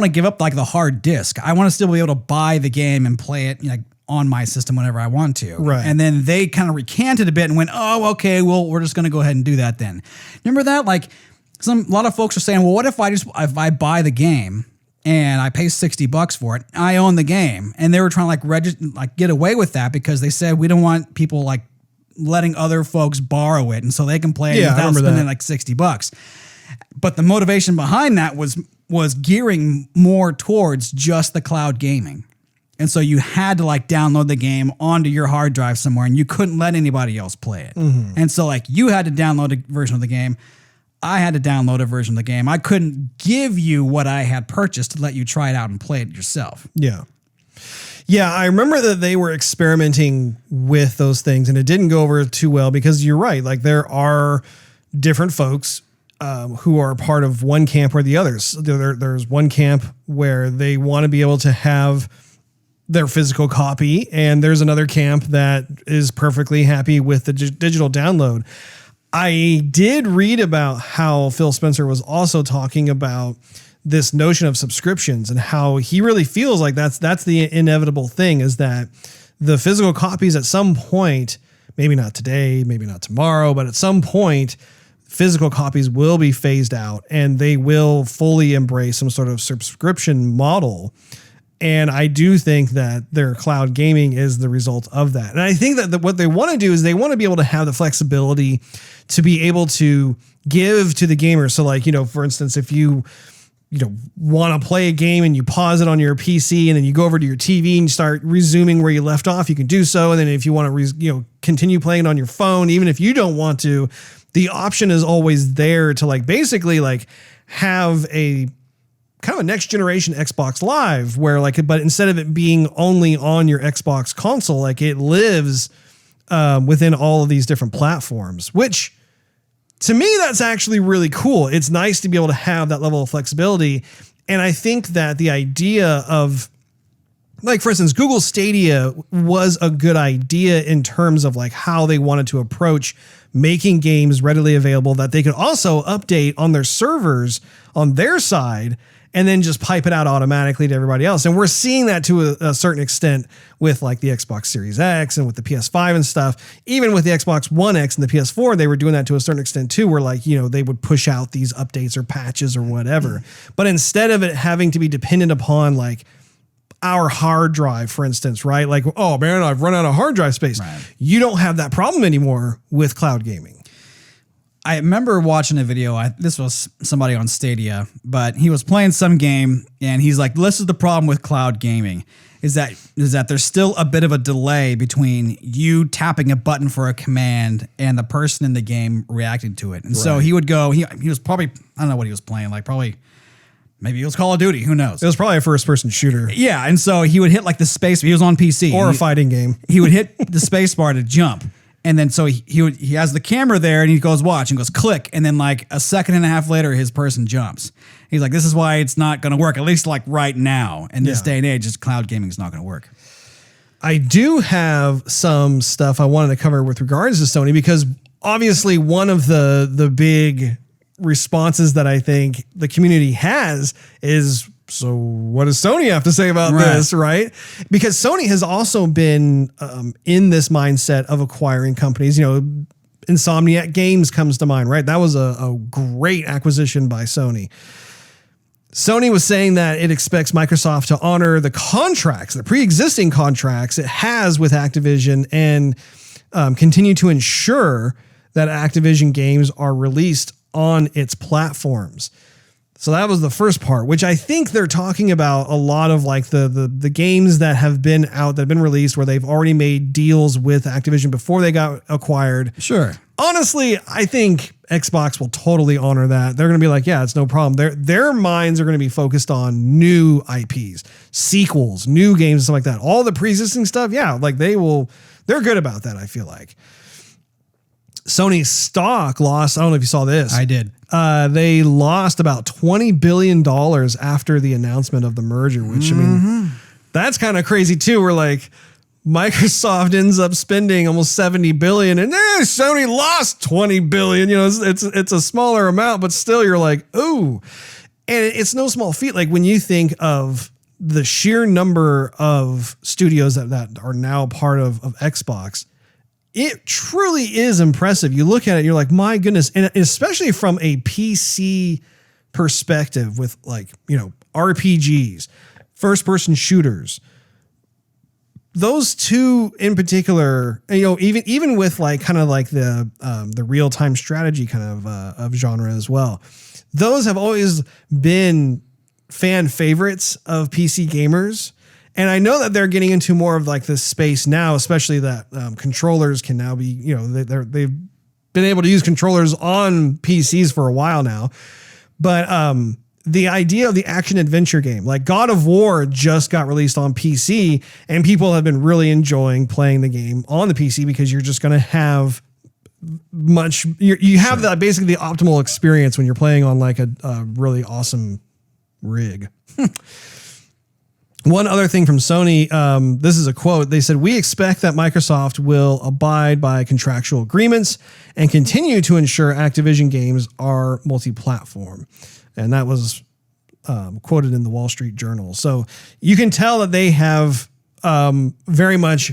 to give up like the hard disk. I want to still be able to buy the game and play it like on my system whenever I want to." Right. And then they kind of recanted a bit and went, "Oh, okay, well, we're just going to go ahead and do that then." Remember that? Like a lot of folks are saying, "Well, what if I buy the game and I pay $60 for it? I own the game." And they were trying to like get away with that because they said we don't want people like letting other folks borrow it and so they can play it without spending like $60. But the motivation behind that was gearing more towards just the cloud gaming. And so you had to like download the game onto your hard drive somewhere and you couldn't let anybody else play it. And so like you had to download a version of the game. I had to download a version of the game. I couldn't give you what I had purchased to let you try it out and play it yourself. Yeah. Yeah, I remember that they were experimenting with those things, and it didn't go over too well because you're right. Like there are different folks who are part of one camp or the others. There's one camp where they want to be able to have their physical copy, and there's another camp that is perfectly happy with the digital download. I did read about how Phil Spencer was also talking about this notion of subscriptions and how he really feels like that's the inevitable thing, is that the physical copies at some point, maybe not today, maybe not tomorrow, but at some point, physical copies will be phased out and they will fully embrace some sort of subscription model. And I do think that their cloud gaming is the result of that. And I think that what they want to do is they want to be able to have the flexibility to be able to give to the gamers. So like, for instance, if you want to play a game and you pause it on your PC and then you go over to your TV and you start resuming where you left off, you can do so. And then if you want to, continue playing it on your phone, even if you don't want to, the option is always there to basically have a kind of a next generation Xbox Live where but instead of it being only on your Xbox console, it lives within all of these different platforms, which to me, that's actually really cool. It's nice to be able to have that level of flexibility. And I think that the idea of, for instance, Google Stadia was a good idea in terms of how they wanted to approach making games readily available that they could also update on their servers on their side and then just pipe it out automatically to everybody else. And we're seeing that to a certain extent with the Xbox Series X and with the PS5 and stuff. Even with the Xbox One X and the PS4, they were doing that to a certain extent too, where they would push out these updates or patches or whatever. But instead of it having to be dependent upon our hard drive, for instance, right? Oh man, I've run out of hard drive space. Right. You don't have that problem anymore with cloud gaming. I remember watching a video. This was somebody on Stadia, but he was playing some game and he's like, this is the problem with cloud gaming is that there's still a bit of a delay between you tapping a button for a command and the person in the game reacting to it. And so he would go, he was probably, I don't know what he was playing, maybe it was Call of Duty, who knows? It was probably a first person shooter. Yeah. And so he would hit the space, he was on PC. Or a fighting game. He would hit the space bar to jump. And then so he has the camera there and he goes watch and goes click. And then a second and a half later, his person jumps. He's like, this is why it's not going to work, at least right now. In this day and age, just cloud gaming is not going to work. I do have some stuff I wanted to cover with regards to Sony, because obviously one of the big responses that I think the community has is, so what does Sony have to say about this, right? Because Sony has also been in this mindset of acquiring companies. Insomniac Games comes to mind, right? That was a great acquisition by Sony. Sony was saying that it expects Microsoft to honor the contracts, the pre-existing contracts it has with Activision, and continue to ensure that Activision games are released on its platforms. So that was the first part, which I think they're talking about a lot of the games that have been out, that have been released, where they've already made deals with Activision before they got acquired. Sure. Honestly, I think Xbox will totally honor that. They're going to be like, yeah, it's no problem. Their minds are going to be focused on new IPs, sequels, new games, and stuff like that. All the pre-existing stuff, yeah, they're good about that, I feel like. Sony's stock lost, I don't know if you saw this. I did. They lost about $20 billion after the announcement of the merger, which, I mean, that's kind of crazy too. We're Microsoft ends up spending almost $70 billion and Sony lost $20 billion. It's a smaller amount, but still you're ooh. And it's no small feat. When you think of the sheer number of studios that are now part of Xbox, it truly is impressive. You look at it and you're like, my goodness. And especially from a PC perspective with RPGs, first person shooters, those two in particular, even with the real time strategy kind of genre as well, those have always been fan favorites of PC gamers. And I know that they're getting into more of this space now, especially that controllers can now be, they've been able to use controllers on PCs for a while now. But the idea of the action adventure game, like God of War just got released on PC and people have been really enjoying playing the game on the PC because you're just going to have you have the basically the optimal experience when you're playing on like a really awesome rig. One other thing from Sony, this is a quote. They said, "We expect that Microsoft will abide by contractual agreements and continue to ensure Activision games are multi-platform." And that was quoted in the Wall Street Journal. So you can tell that they have very much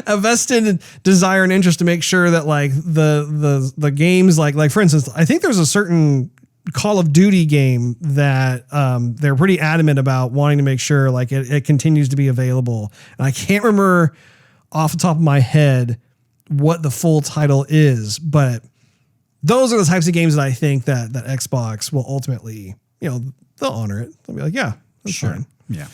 a vested desire and interest to make sure that like the games, like for instance, I think there's a certain Call of Duty game that they're pretty adamant about wanting to make sure like it continues to be available. And I can't remember off the top of my head what the full title is, but those are the types of games that I think that Xbox will ultimately, they'll honor it. They'll be like, yeah, that's fine. Yeah.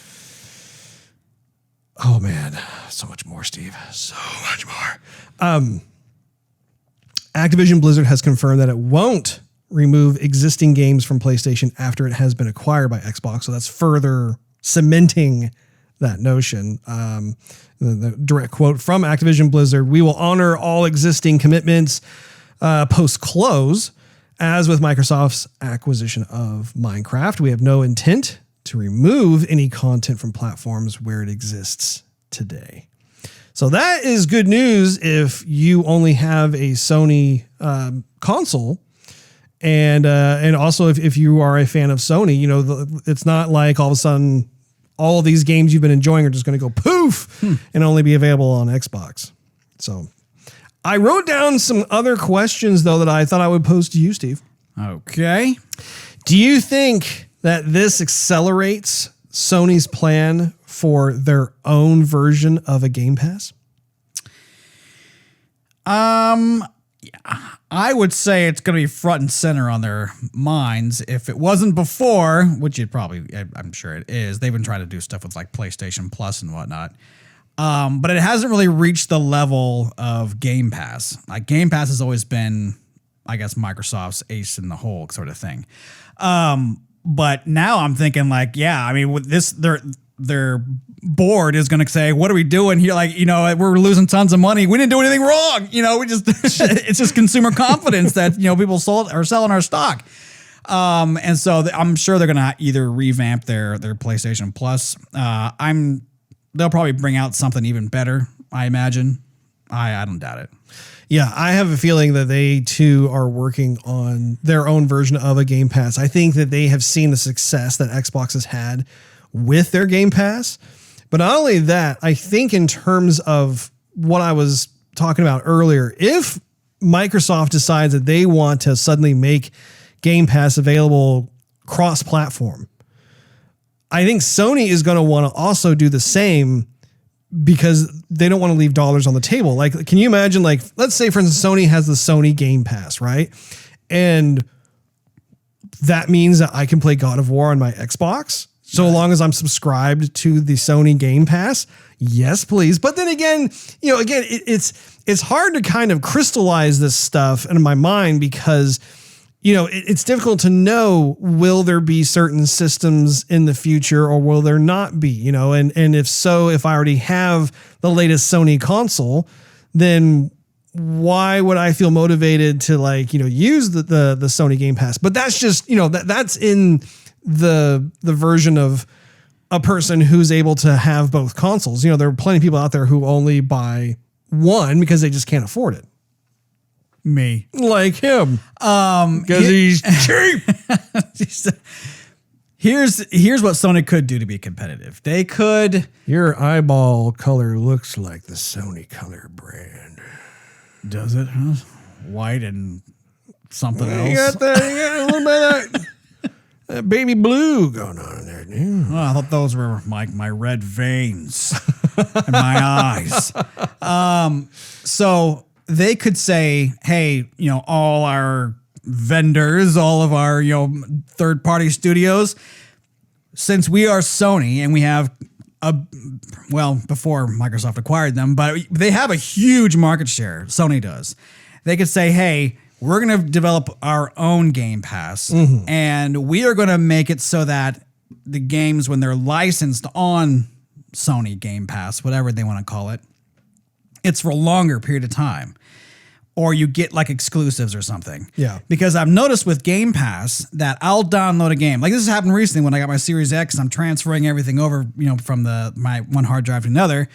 Oh man, so much more, Steve. So much more. Activision Blizzard has confirmed that it won't remove existing games from PlayStation after it has been acquired by Xbox. So that's further cementing that notion. The direct quote from Activision Blizzard: "We will honor all existing commitments post-close. As with Microsoft's acquisition of Minecraft, we have no intent to remove any content from platforms where it exists today." So that is good news if you only have a Sony console. And also if you are a fan of Sony, it's not like all of a sudden all of these games you've been enjoying are just going to go poof and only be available on Xbox. So I wrote down some other questions, though, that I thought I would pose to you, Steve. Okay. Do you think that this accelerates Sony's plan for their own version of a Game Pass? I would say it's going to be front and center on their minds. If it wasn't before, which I'm sure it is, they've been trying to do stuff with like PlayStation Plus and whatnot. But it hasn't really reached the level of Game Pass. Like Game Pass has always been, I guess, Microsoft's ace in the hole sort of thing. But now I'm thinking like, yeah, I mean, with this, their board is going to say, what are we doing here? Like, we're losing tons of money. We didn't do anything wrong. It's just consumer confidence that, people are selling our stock. And so I'm sure they're going to either revamp their PlayStation Plus. They'll probably bring out something even better, I imagine. I don't doubt it. Yeah, I have a feeling that they too are working on their own version of a Game Pass. I think that they have seen the success that Xbox has had with their Game Pass. But not only that, I think in terms of what I was talking about earlier, if Microsoft decides that they want to suddenly make Game Pass available cross-platform, I think Sony is going to want to also do the same because they don't want to leave dollars on the table. Like, can you imagine, like, let's say, for instance, Sony has the Sony Game Pass, right? And that means that I can play God of War on my Xbox so long as I'm subscribed to the Sony Game Pass. Yes, please. But then again, it's hard to kind of crystallize this stuff in my mind because it's difficult to know, will there be certain systems in the future or will there not be, and if so, if I already have the latest Sony console, then why would I feel motivated to use the Sony Game Pass? But that's just, that's in the version of a person who's able to have both consoles. There are plenty of people out there who only buy one because they just can't afford it. Me. Like him. Because he's cheap. Here's what Sony could do to be competitive. They could... Your eyeball color looks like the Sony color brand. Does it? Huh? White and something else. You got a little bit of that baby blue going on in there, dude. Oh, I thought those were my red veins in my eyes. So... they could say, hey, all our vendors, all of our, third-party studios, since we are Sony and we have before Microsoft acquired them, but they have a huge market share, Sony does. They could say, hey, we're going to develop our own Game Pass, and we are going to make it so that the games, when they're licensed on Sony Game Pass, whatever they want to call it, it's for a longer period of time. Or you get like exclusives or something. Yeah. Because I've noticed with Game Pass that I'll download a game. Like this has happened recently when I got my Series X and I'm transferring everything over, from my one hard drive to another,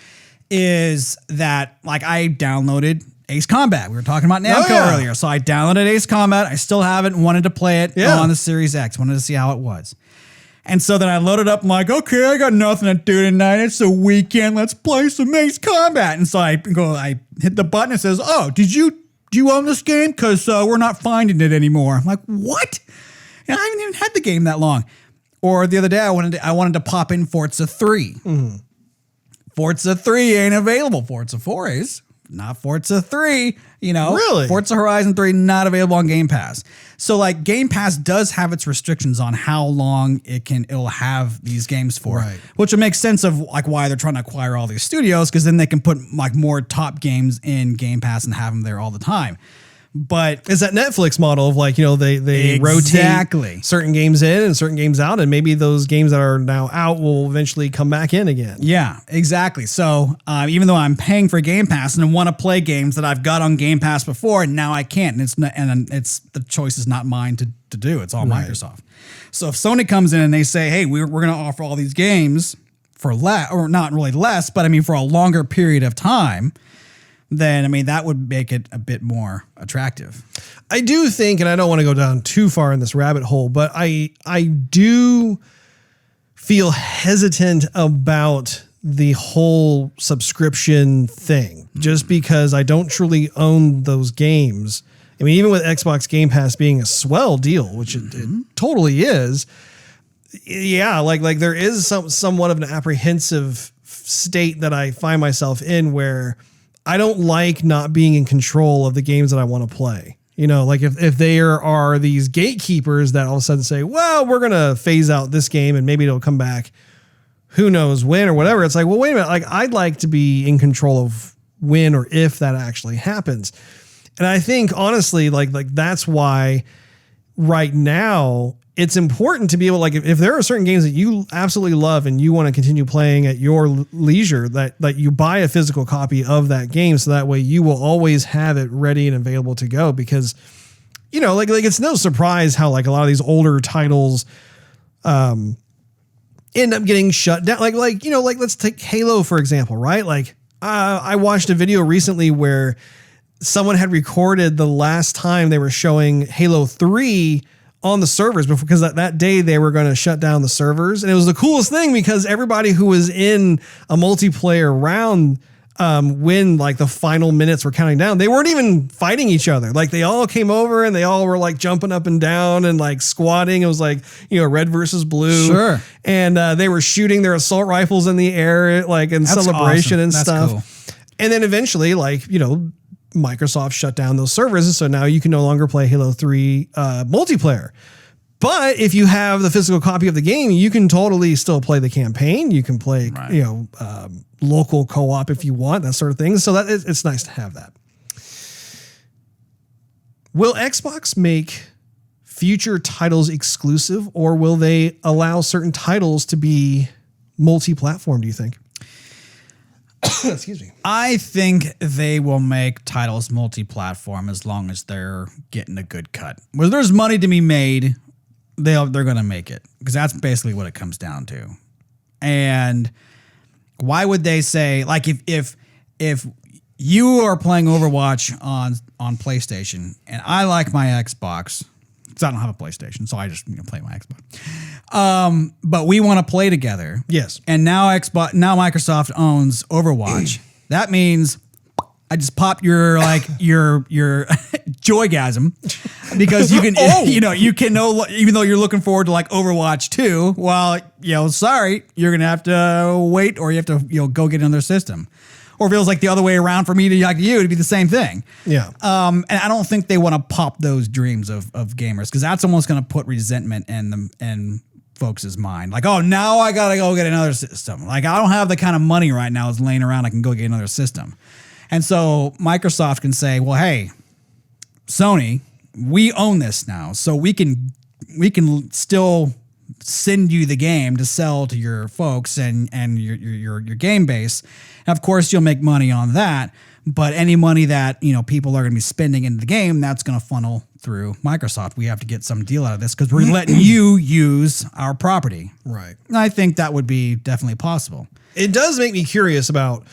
is that like I downloaded Ace Combat. We were talking about Namco earlier. So I downloaded Ace Combat. I still haven't wanted to play it on the Series X. Wanted to see how it was. And so then I loaded up. I'm like, okay, I got nothing to do tonight. It's a weekend. Let's play some Ace Combat. And so I hit the button. It says, oh, do you own this game? Because we're not finding it anymore. I'm like, what? And I haven't even had the game that long. Or the other day, I wanted to pop in Forza 3. Forza 3 ain't available. Forza 4 is. Not Forza 3, Really? Forza Horizon 3 not available on Game Pass. So like Game Pass does have its restrictions on how long it'll have these games for. Right. Which would make sense of like why they're trying to acquire all these studios, because then they can put like more top games in Game Pass and have them there all the time. But it's that Netflix model of like, they rotate certain games in and certain games out, and maybe those games that are now out will eventually come back in again. Yeah, exactly. So even though I'm paying for Game Pass and I want to play games that I've got on Game Pass before, now I can't. And it's the choice is not mine to do. It's all Microsoft. So if Sony comes in and they say, hey, we're going to offer all these games for less, or not really less, but I mean for a longer period of time, then, I mean, that would make it a bit more attractive. I do think, and I don't want to go down too far in this rabbit hole, but I do feel hesitant about the whole subscription thing, just because I don't truly own those games. I mean, even with Xbox Game Pass being a swell deal, which it totally is, yeah, like there is somewhat of an apprehensive state that I find myself in where I don't like not being in control of the games that I want to play. Like if there are these gatekeepers that all of a sudden say, well, we're going to phase out this game and maybe it'll come back who knows when or whatever. It's like, well, wait a minute. Like I'd like to be in control of when or if that actually happens. And I think honestly, like that's why right now it's important to be able, like, if there are certain games that you absolutely love and you want to continue playing at your leisure, that you buy a physical copy of that game. So that way you will always have it ready and available to go, because, like it's no surprise how like a lot of these older titles, end up getting shut down. Like, let's take Halo, for example, right? Like, I watched a video recently where someone had recorded the last time they were showing Halo 3 on the servers, because that day they were going to shut down the servers. And it was the coolest thing, because everybody who was in a multiplayer round, when like the final minutes were counting down, they weren't even fighting each other. Like they all came over and they all were like jumping up and down and like squatting. It was like, red versus blue. Sure. And they were shooting their assault rifles in the air, like in celebration and stuff. Cool. And then eventually, like, Microsoft shut down those servers, and so now you can no longer play Halo 3 multiplayer. But if you have the physical copy of the game, you can totally still play the campaign. You can play, local co-op if you want, that sort of thing. So that it's nice to have that. Will Xbox make future titles exclusive, or will they allow certain titles to be multi-platform, do you think? Excuse me. I think they will make titles multi-platform as long as they're getting a good cut. Where there's money to be made, they're going to make it, because that's basically what it comes down to. And why would they say, like, if you are playing Overwatch on PlayStation and I like my Xbox, because I don't have a PlayStation, so I just play my Xbox. But we want to play together. Yes. And now Microsoft owns Overwatch. That means I just pop your Joygasm, because you can you can know, even though you're looking forward to like Overwatch 2, well, sorry, you're gonna have to wait, or you have to go get another system. Or if it was like the other way around for me to like you, it'd be the same thing. Yeah. And I don't think they want to pop those dreams of gamers, because that's almost going to put resentment in folks' mind. Like, oh, now I got to go get another system. Like, I don't have the kind of money right now that's laying around I can go get another system. And so Microsoft can say, well, hey, Sony, we own this now, so we can still send you the game to sell to your folks and your game base. And of course, you'll make money on that. But any money that people are going to be spending into the game, that's going to funnel through Microsoft. We have to get some deal out of this because we're letting you use our property. Right. And I think that would be definitely possible. It does make me curious about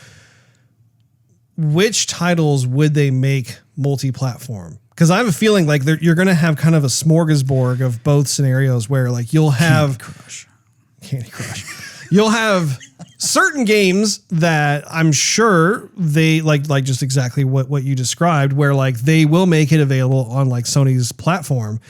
which titles would they make multi-platform. Because I have a feeling like you're going to have kind of a smorgasbord of both scenarios where like you'll have Candy Crush. You'll have certain games that I'm sure they like just exactly what you described, where like they will make it available on like Sony's platform.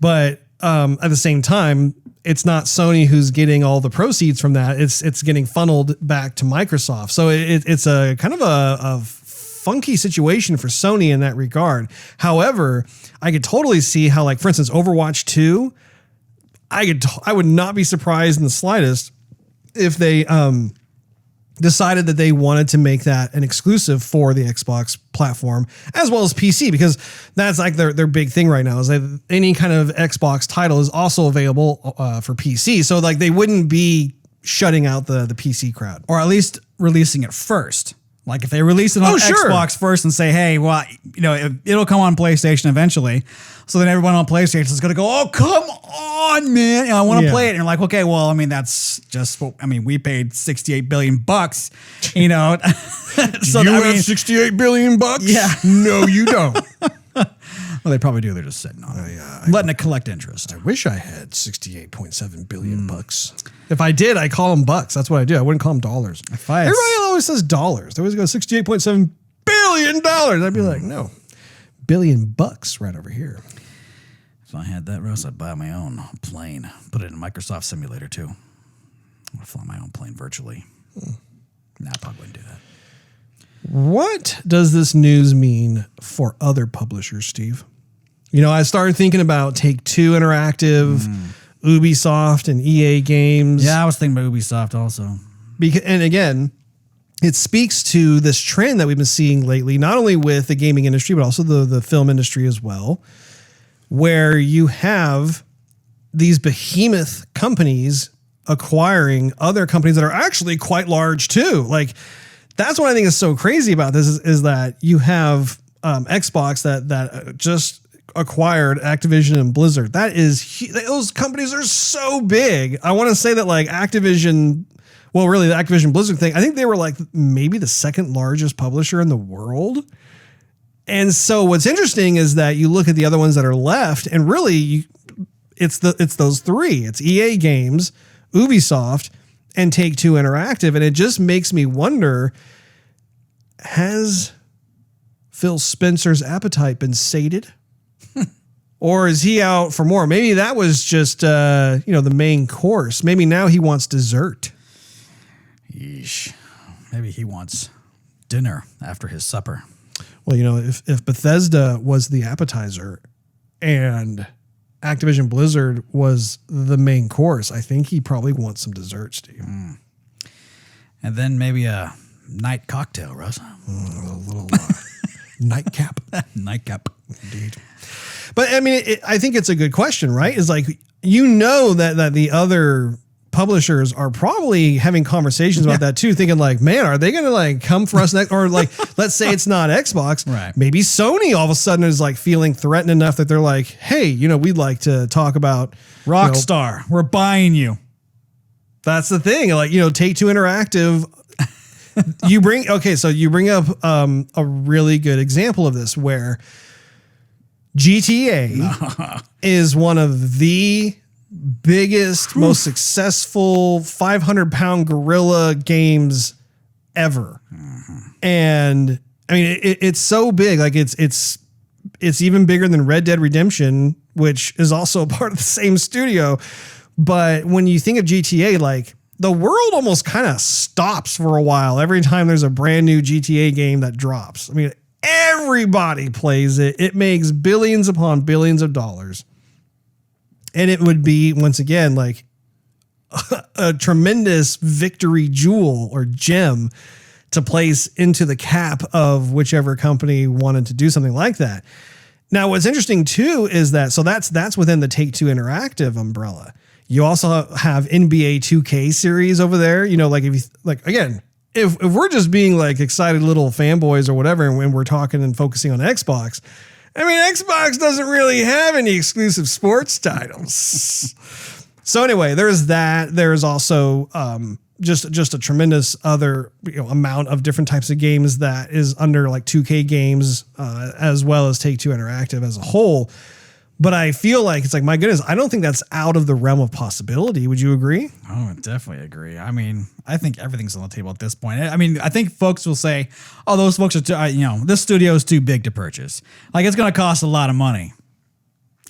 But at the same time, it's not Sony who's getting all the proceeds from that. It's getting funneled back to Microsoft. So it's a kind of a funky situation for Sony in that regard. However, I could totally see how, like, for instance, Overwatch 2, I would not be surprised in the slightest if they decided that they wanted to make that an exclusive for the Xbox platform as well as PC, because that's like their big thing right now is that any kind of Xbox title is also available for PC. So like they wouldn't be shutting out the PC crowd, or at least releasing it first. Like if they release it on Xbox first and say, hey, well, it'll come on PlayStation eventually. So then everyone on PlayStation is going to go, oh, come on, man. I want to play it. And you're like, okay, well, I mean, that's just what, we paid $68 billion, So you have $68 billion? Yeah. No, you don't. Well, they probably do. They're just sitting on it, letting it collect interest. I wish I had $68.7 billion bucks. If I did, I call them bucks. That's what I do. I wouldn't call them dollars. Everybody always says dollars. They always go $68.7 billion. I'd be like, no, billion bucks right over here. If I had that, Russ, I'd buy my own plane. Put it in a Microsoft simulator too. I'd fly my own plane virtually. Nah, I probably wouldn't do that. What does this news mean for other publishers, Steve? I started thinking about Take-Two Interactive, Ubisoft, and EA Games. Yeah, I was thinking about Ubisoft also. And again, it speaks to this trend that we've been seeing lately, not only with the gaming industry, but also the film industry as well, where you have these behemoth companies acquiring other companies that are actually quite large too. Like, that's what I think is so crazy about this is that you have Xbox that just acquired Activision and Blizzard. Those companies are so big. I want to say that like Activision, well, really the Activision Blizzard thing, I think they were like maybe the second largest publisher in the world. And so what's interesting is that you look at the other ones that are left, and really it's those three. It's EA Games, Ubisoft, and Take-Two Interactive. And it just makes me wonder, has Phil Spencer's appetite been sated? Or is he out for more? Maybe that was just, the main course. Maybe now he wants dessert. Yeesh. Maybe he wants dinner after his supper. Well, if Bethesda was the appetizer and Activision Blizzard was the main course, I think he probably wants some dessert, Steve. And then maybe a night cocktail, Russ. A little nightcap. Nightcap. Indeed. But I think it's a good question, right? Is like, that the other publishers are probably having conversations about that too, thinking like, man, are they going to like come for us next? Or like, let's say it's not Xbox. Right. Maybe Sony all of a sudden is like feeling threatened enough that they're like, hey, we'd like to talk about Rockstar. We're buying you. That's the thing. Like, Take-Two Interactive. you bring up a really good example of this where GTA is one of the biggest, most successful 500-pound gorilla games ever. And it's so big. Like it's even bigger than Red Dead Redemption, which is also a part of the same studio. But when you think of GTA, like the world almost kind of stops for a while every time there's a brand new GTA game that drops. Everybody plays it. It makes billions upon billions of dollars. And it would be, once again, like a tremendous victory jewel or gem to place into the cap of whichever company wanted to do something like that. Now, what's interesting too is that that's within the Take-Two Interactive umbrella. You also have NBA 2K series over there. You know, like if you like again, if we're just being like excited little fanboys or whatever, and when we're talking and focusing on Xbox, I mean, Xbox doesn't really have any exclusive sports titles. So anyway, there's that. There's also just a tremendous other amount of different types of games that is under like 2K Games as well as Take-Two Interactive as a whole. But I feel like it's like, my goodness, I don't think that's out of the realm of possibility. Would you agree? Oh, I definitely agree. I mean, I think everything's on the table at this point. I mean, I think folks will say, oh, those folks are too, this studio is too big to purchase. Like, it's going to cost a lot of money.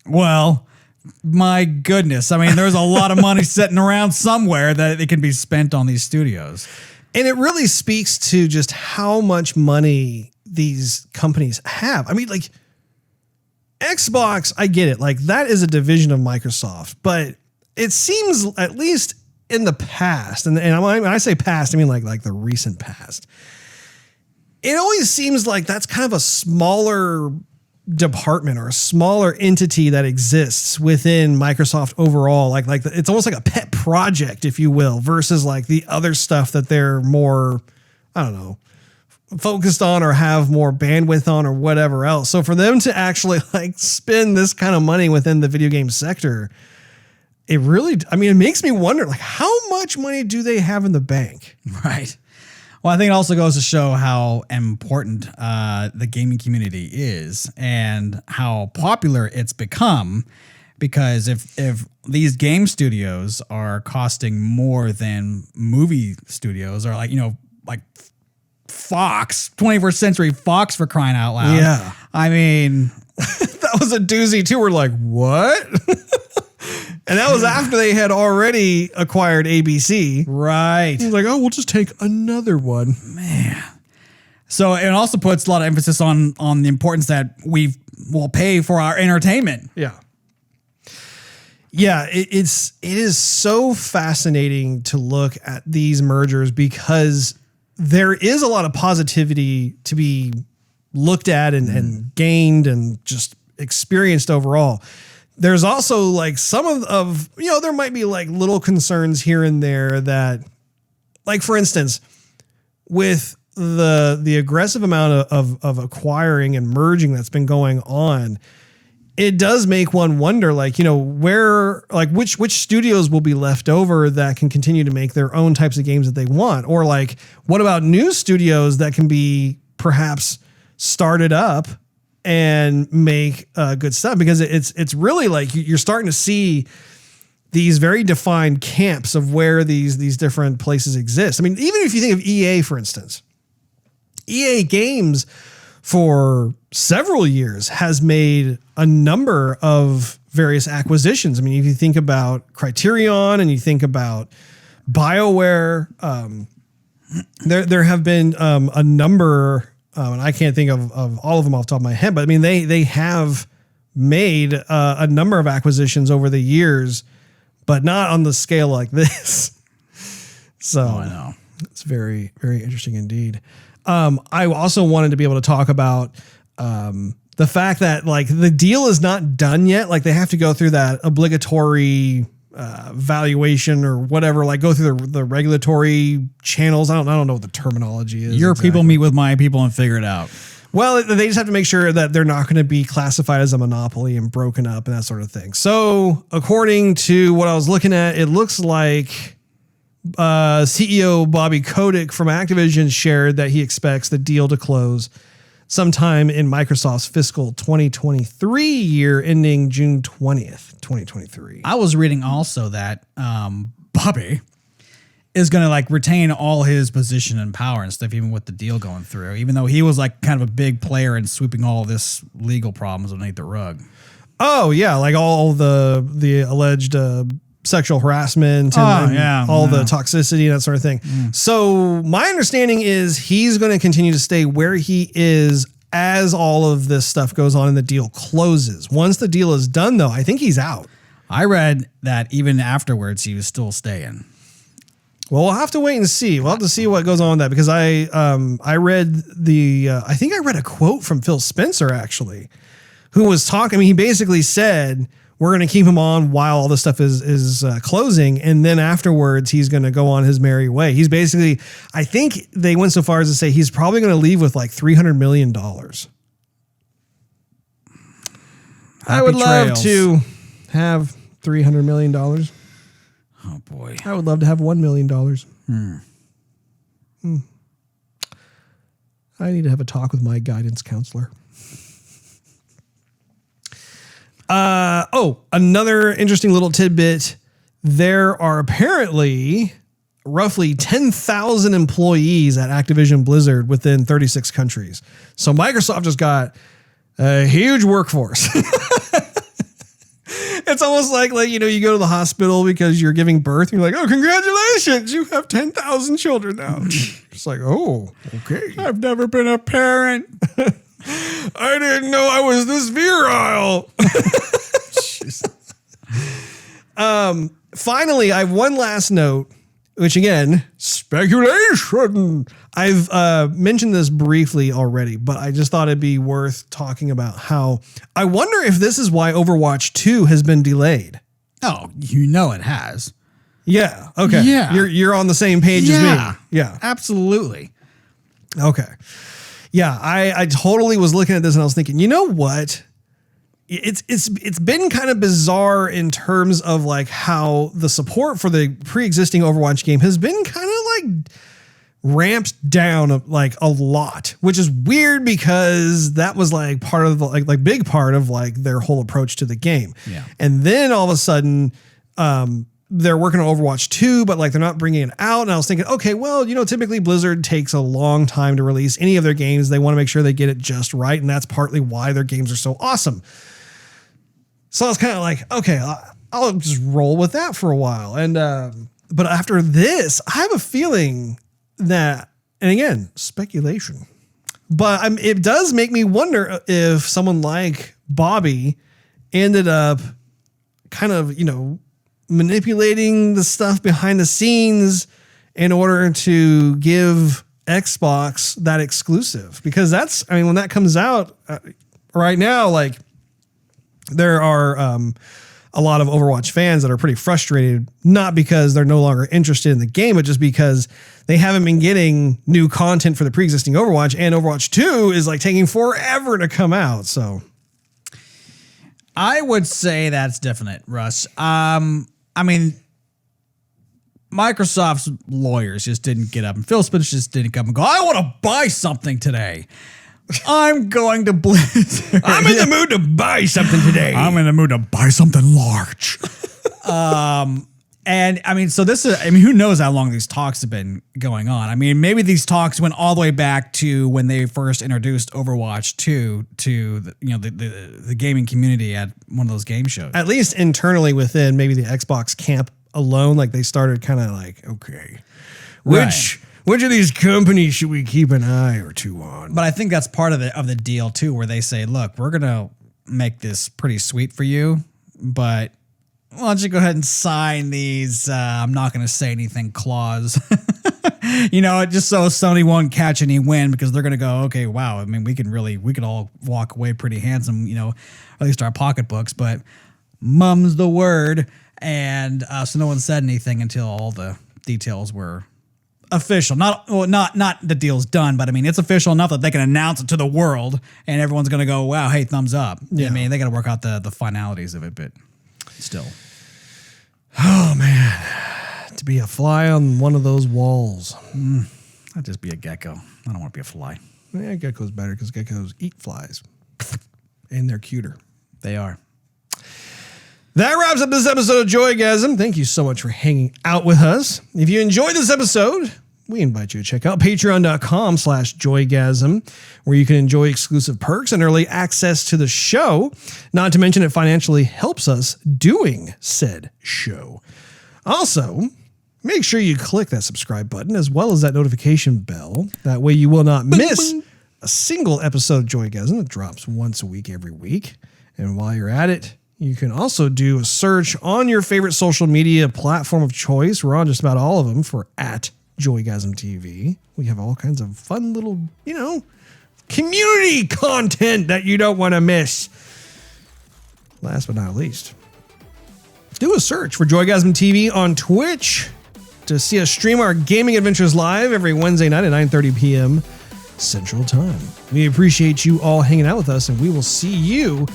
Well, my goodness. I mean, there's a lot of money sitting around somewhere that it can be spent on these studios. And it really speaks to just how much money these companies have. I mean, like, Xbox, I get it. Like, that is a division of Microsoft, but it seems, at least in the past, and when I say past, I mean like the recent past, it always seems like that's kind of a smaller department or a smaller entity that exists within Microsoft overall. Like it's almost like a pet project, if you will, versus like the other stuff that they're more, I don't know, focused on or have more bandwidth on or whatever else. So for them to actually like spend this kind of money within the video game sector, it really, I mean, it makes me wonder, like, how much money do they have in the bank? Right. Well, I think it also goes to show how important the gaming community is and how popular it's become. Because if these game studios are costing more than movie studios, or like, like Fox, 21st Century Fox, for crying out loud. Yeah. I mean, that was a doozy too. We're like, what? And that was after they had already acquired ABC. Right. He's like, oh, we'll just take another one. Man. So it also puts a lot of emphasis on the importance that we will pay for our entertainment. Yeah. Yeah, it is so fascinating to look at these mergers because there is a lot of positivity to be looked at and gained and just experienced overall. There's also like some of there might be like little concerns here and there that, like, for instance, with the aggressive amount of acquiring and merging that's been going on, it does make one wonder, like, where, like, which studios will be left over that can continue to make their own types of games that they want? Or like, what about new studios that can be perhaps started up and make good stuff? Because it's really like you're starting to see these very defined camps of where these different places exist. I mean, even if you think of EA, for instance, EA Games for several years has made a number of various acquisitions. I mean, if you think about Criterion and you think about BioWare, there have been a number, and I can't think of all of them off the top of my head, but I mean, they have made a number of acquisitions over the years, but not on the scale like this. So I know. It's very, very interesting indeed. I also wanted to be able to talk about the fact that, like, the deal is not done yet. Like, they have to go through that obligatory valuation or whatever, like go through the regulatory channels. I don't know what the terminology is. Your people meet with my people and figure it out. Well, they just have to make sure that they're not going to be classified as a monopoly and broken up and that sort of thing. So according to what I was looking at, it looks like CEO Bobby Kotick from Activision shared that he expects the deal to close sometime in Microsoft's fiscal 2023 year ending June 20th, 2023. I was reading also that Bobby is going to like retain all his position and power and stuff, even with the deal going through, even though he was like kind of a big player in sweeping all this legal problems underneath the rug. Oh yeah. Like all the alleged sexual harassment and all the toxicity and that sort of thing. So my understanding is he's going to continue to stay where he is as all of this stuff goes on and the deal closes. Once the deal is done, though, I think he's out. I read that even afterwards, he was still staying. Well, we'll have to wait and see. We'll have to see what goes on with that, because I read I think I read a quote from Phil Spencer, actually, who was talking. I mean, he basically said, we're going to keep him on while all this stuff is closing. And then afterwards, he's going to go on his merry way. He's basically, I think they went so far as to say he's probably going to leave with like $300 million. I would love to have $300 million. Oh, boy. I would love to have $1 million. I need to have a talk with my guidance counselor. Another interesting little tidbit. There are apparently roughly 10,000 employees at Activision Blizzard within 36 countries. So Microsoft just got a huge workforce. It's almost like, you know, you go to the hospital because you're giving birth. And you're like, oh, congratulations. You have 10,000 children now. It's like, oh, okay. I've never been a parent. I didn't know I was this virile. Finally, I have one last note, which again, speculation. I've mentioned this briefly already, but I just thought it'd be worth talking about how I wonder if this is why Overwatch 2 has been delayed. Oh, you know it has. Yeah. Okay. Yeah. You're on the same page as me. Yeah. Absolutely. Okay. Yeah, I totally was looking at this and I was thinking, you know what? It's been kind of bizarre in terms of like how the support for the pre-existing Overwatch game has been kind of like ramped down like a lot, which is weird because that was like part of the like big part of like their whole approach to the game. Yeah. And then all of a sudden, they're working on Overwatch 2, but like they're not bringing it out. And I was thinking, okay, well, you know, typically Blizzard takes a long time to release any of their games. They want to make sure they get it just right. And that's partly why their games are so awesome. So I was kind of like, okay, I'll just roll with that for a while. And, but after this, I have a feeling that, and again, speculation, but it does make me wonder if someone like Bobby ended up kind of, you know, manipulating the stuff behind the scenes in order to give Xbox that exclusive, because that's, I mean, when that comes out right now, like there are a lot of Overwatch fans that are pretty frustrated, not because they're no longer interested in the game, but just because they haven't been getting new content for the pre-existing Overwatch, and Overwatch 2 is like taking forever to come out. So I would say that's definite, Russ. I mean, Microsoft's lawyers just didn't get up, and Phil Spencer just didn't come and go, I want to buy something today. I'm going to Blizzard. I'm in the mood to buy something today. I'm in the mood to buy something large. And I mean, so this is, I mean, who knows how long these talks have been going on? I mean, maybe these talks went all the way back to when they first introduced Overwatch 2 to the, you know, the gaming community at one of those game shows. At least internally within maybe the Xbox camp alone, like they started kind of like, okay, which of these companies should we keep an eye or two on? But I think that's part of the deal too, where they say, look, we're going to make this pretty sweet for you, but why don't you go ahead and sign these I'm not going to say anything clause, you know, just so Sony won't catch any wind, because they're going to go, okay, wow, I mean, we could all walk away pretty handsome, you know, at least our pocketbooks, but mum's the word. And so no one said anything until all the details were official. Not the deal's done, but I mean, it's official enough that they can announce it to the world and everyone's going to go, wow, hey, thumbs up. Yeah. I mean, they got to work out the finalities of it, but still. Oh man, to be a fly on one of those walls. I'd just be a gecko. I don't want to be a fly. Yeah, gecko's better because geckos eat flies and they're cuter. They are. That wraps up this episode of Joygasm. Thank you so much for hanging out with us. If you enjoyed this episode, we invite you to check out patreon.com/Joygasm, where you can enjoy exclusive perks and early access to the show. Not to mention it financially helps us doing said show. Also, make sure you click that subscribe button as well as that notification bell. That way you will not miss a single episode of Joygasm that drops once a week every week. And while you're at it, you can also do a search on your favorite social media platform of choice. We're on just about all of them for @Joygasm TV. We have all kinds of fun little, you know, community content that you don't want to miss. last but not least, do a search for Joygasm TV on Twitch to see us stream our gaming adventures live every Wednesday night at 9:30 p.m. Central Time. We appreciate you all hanging out with us, and we will see you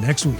next week.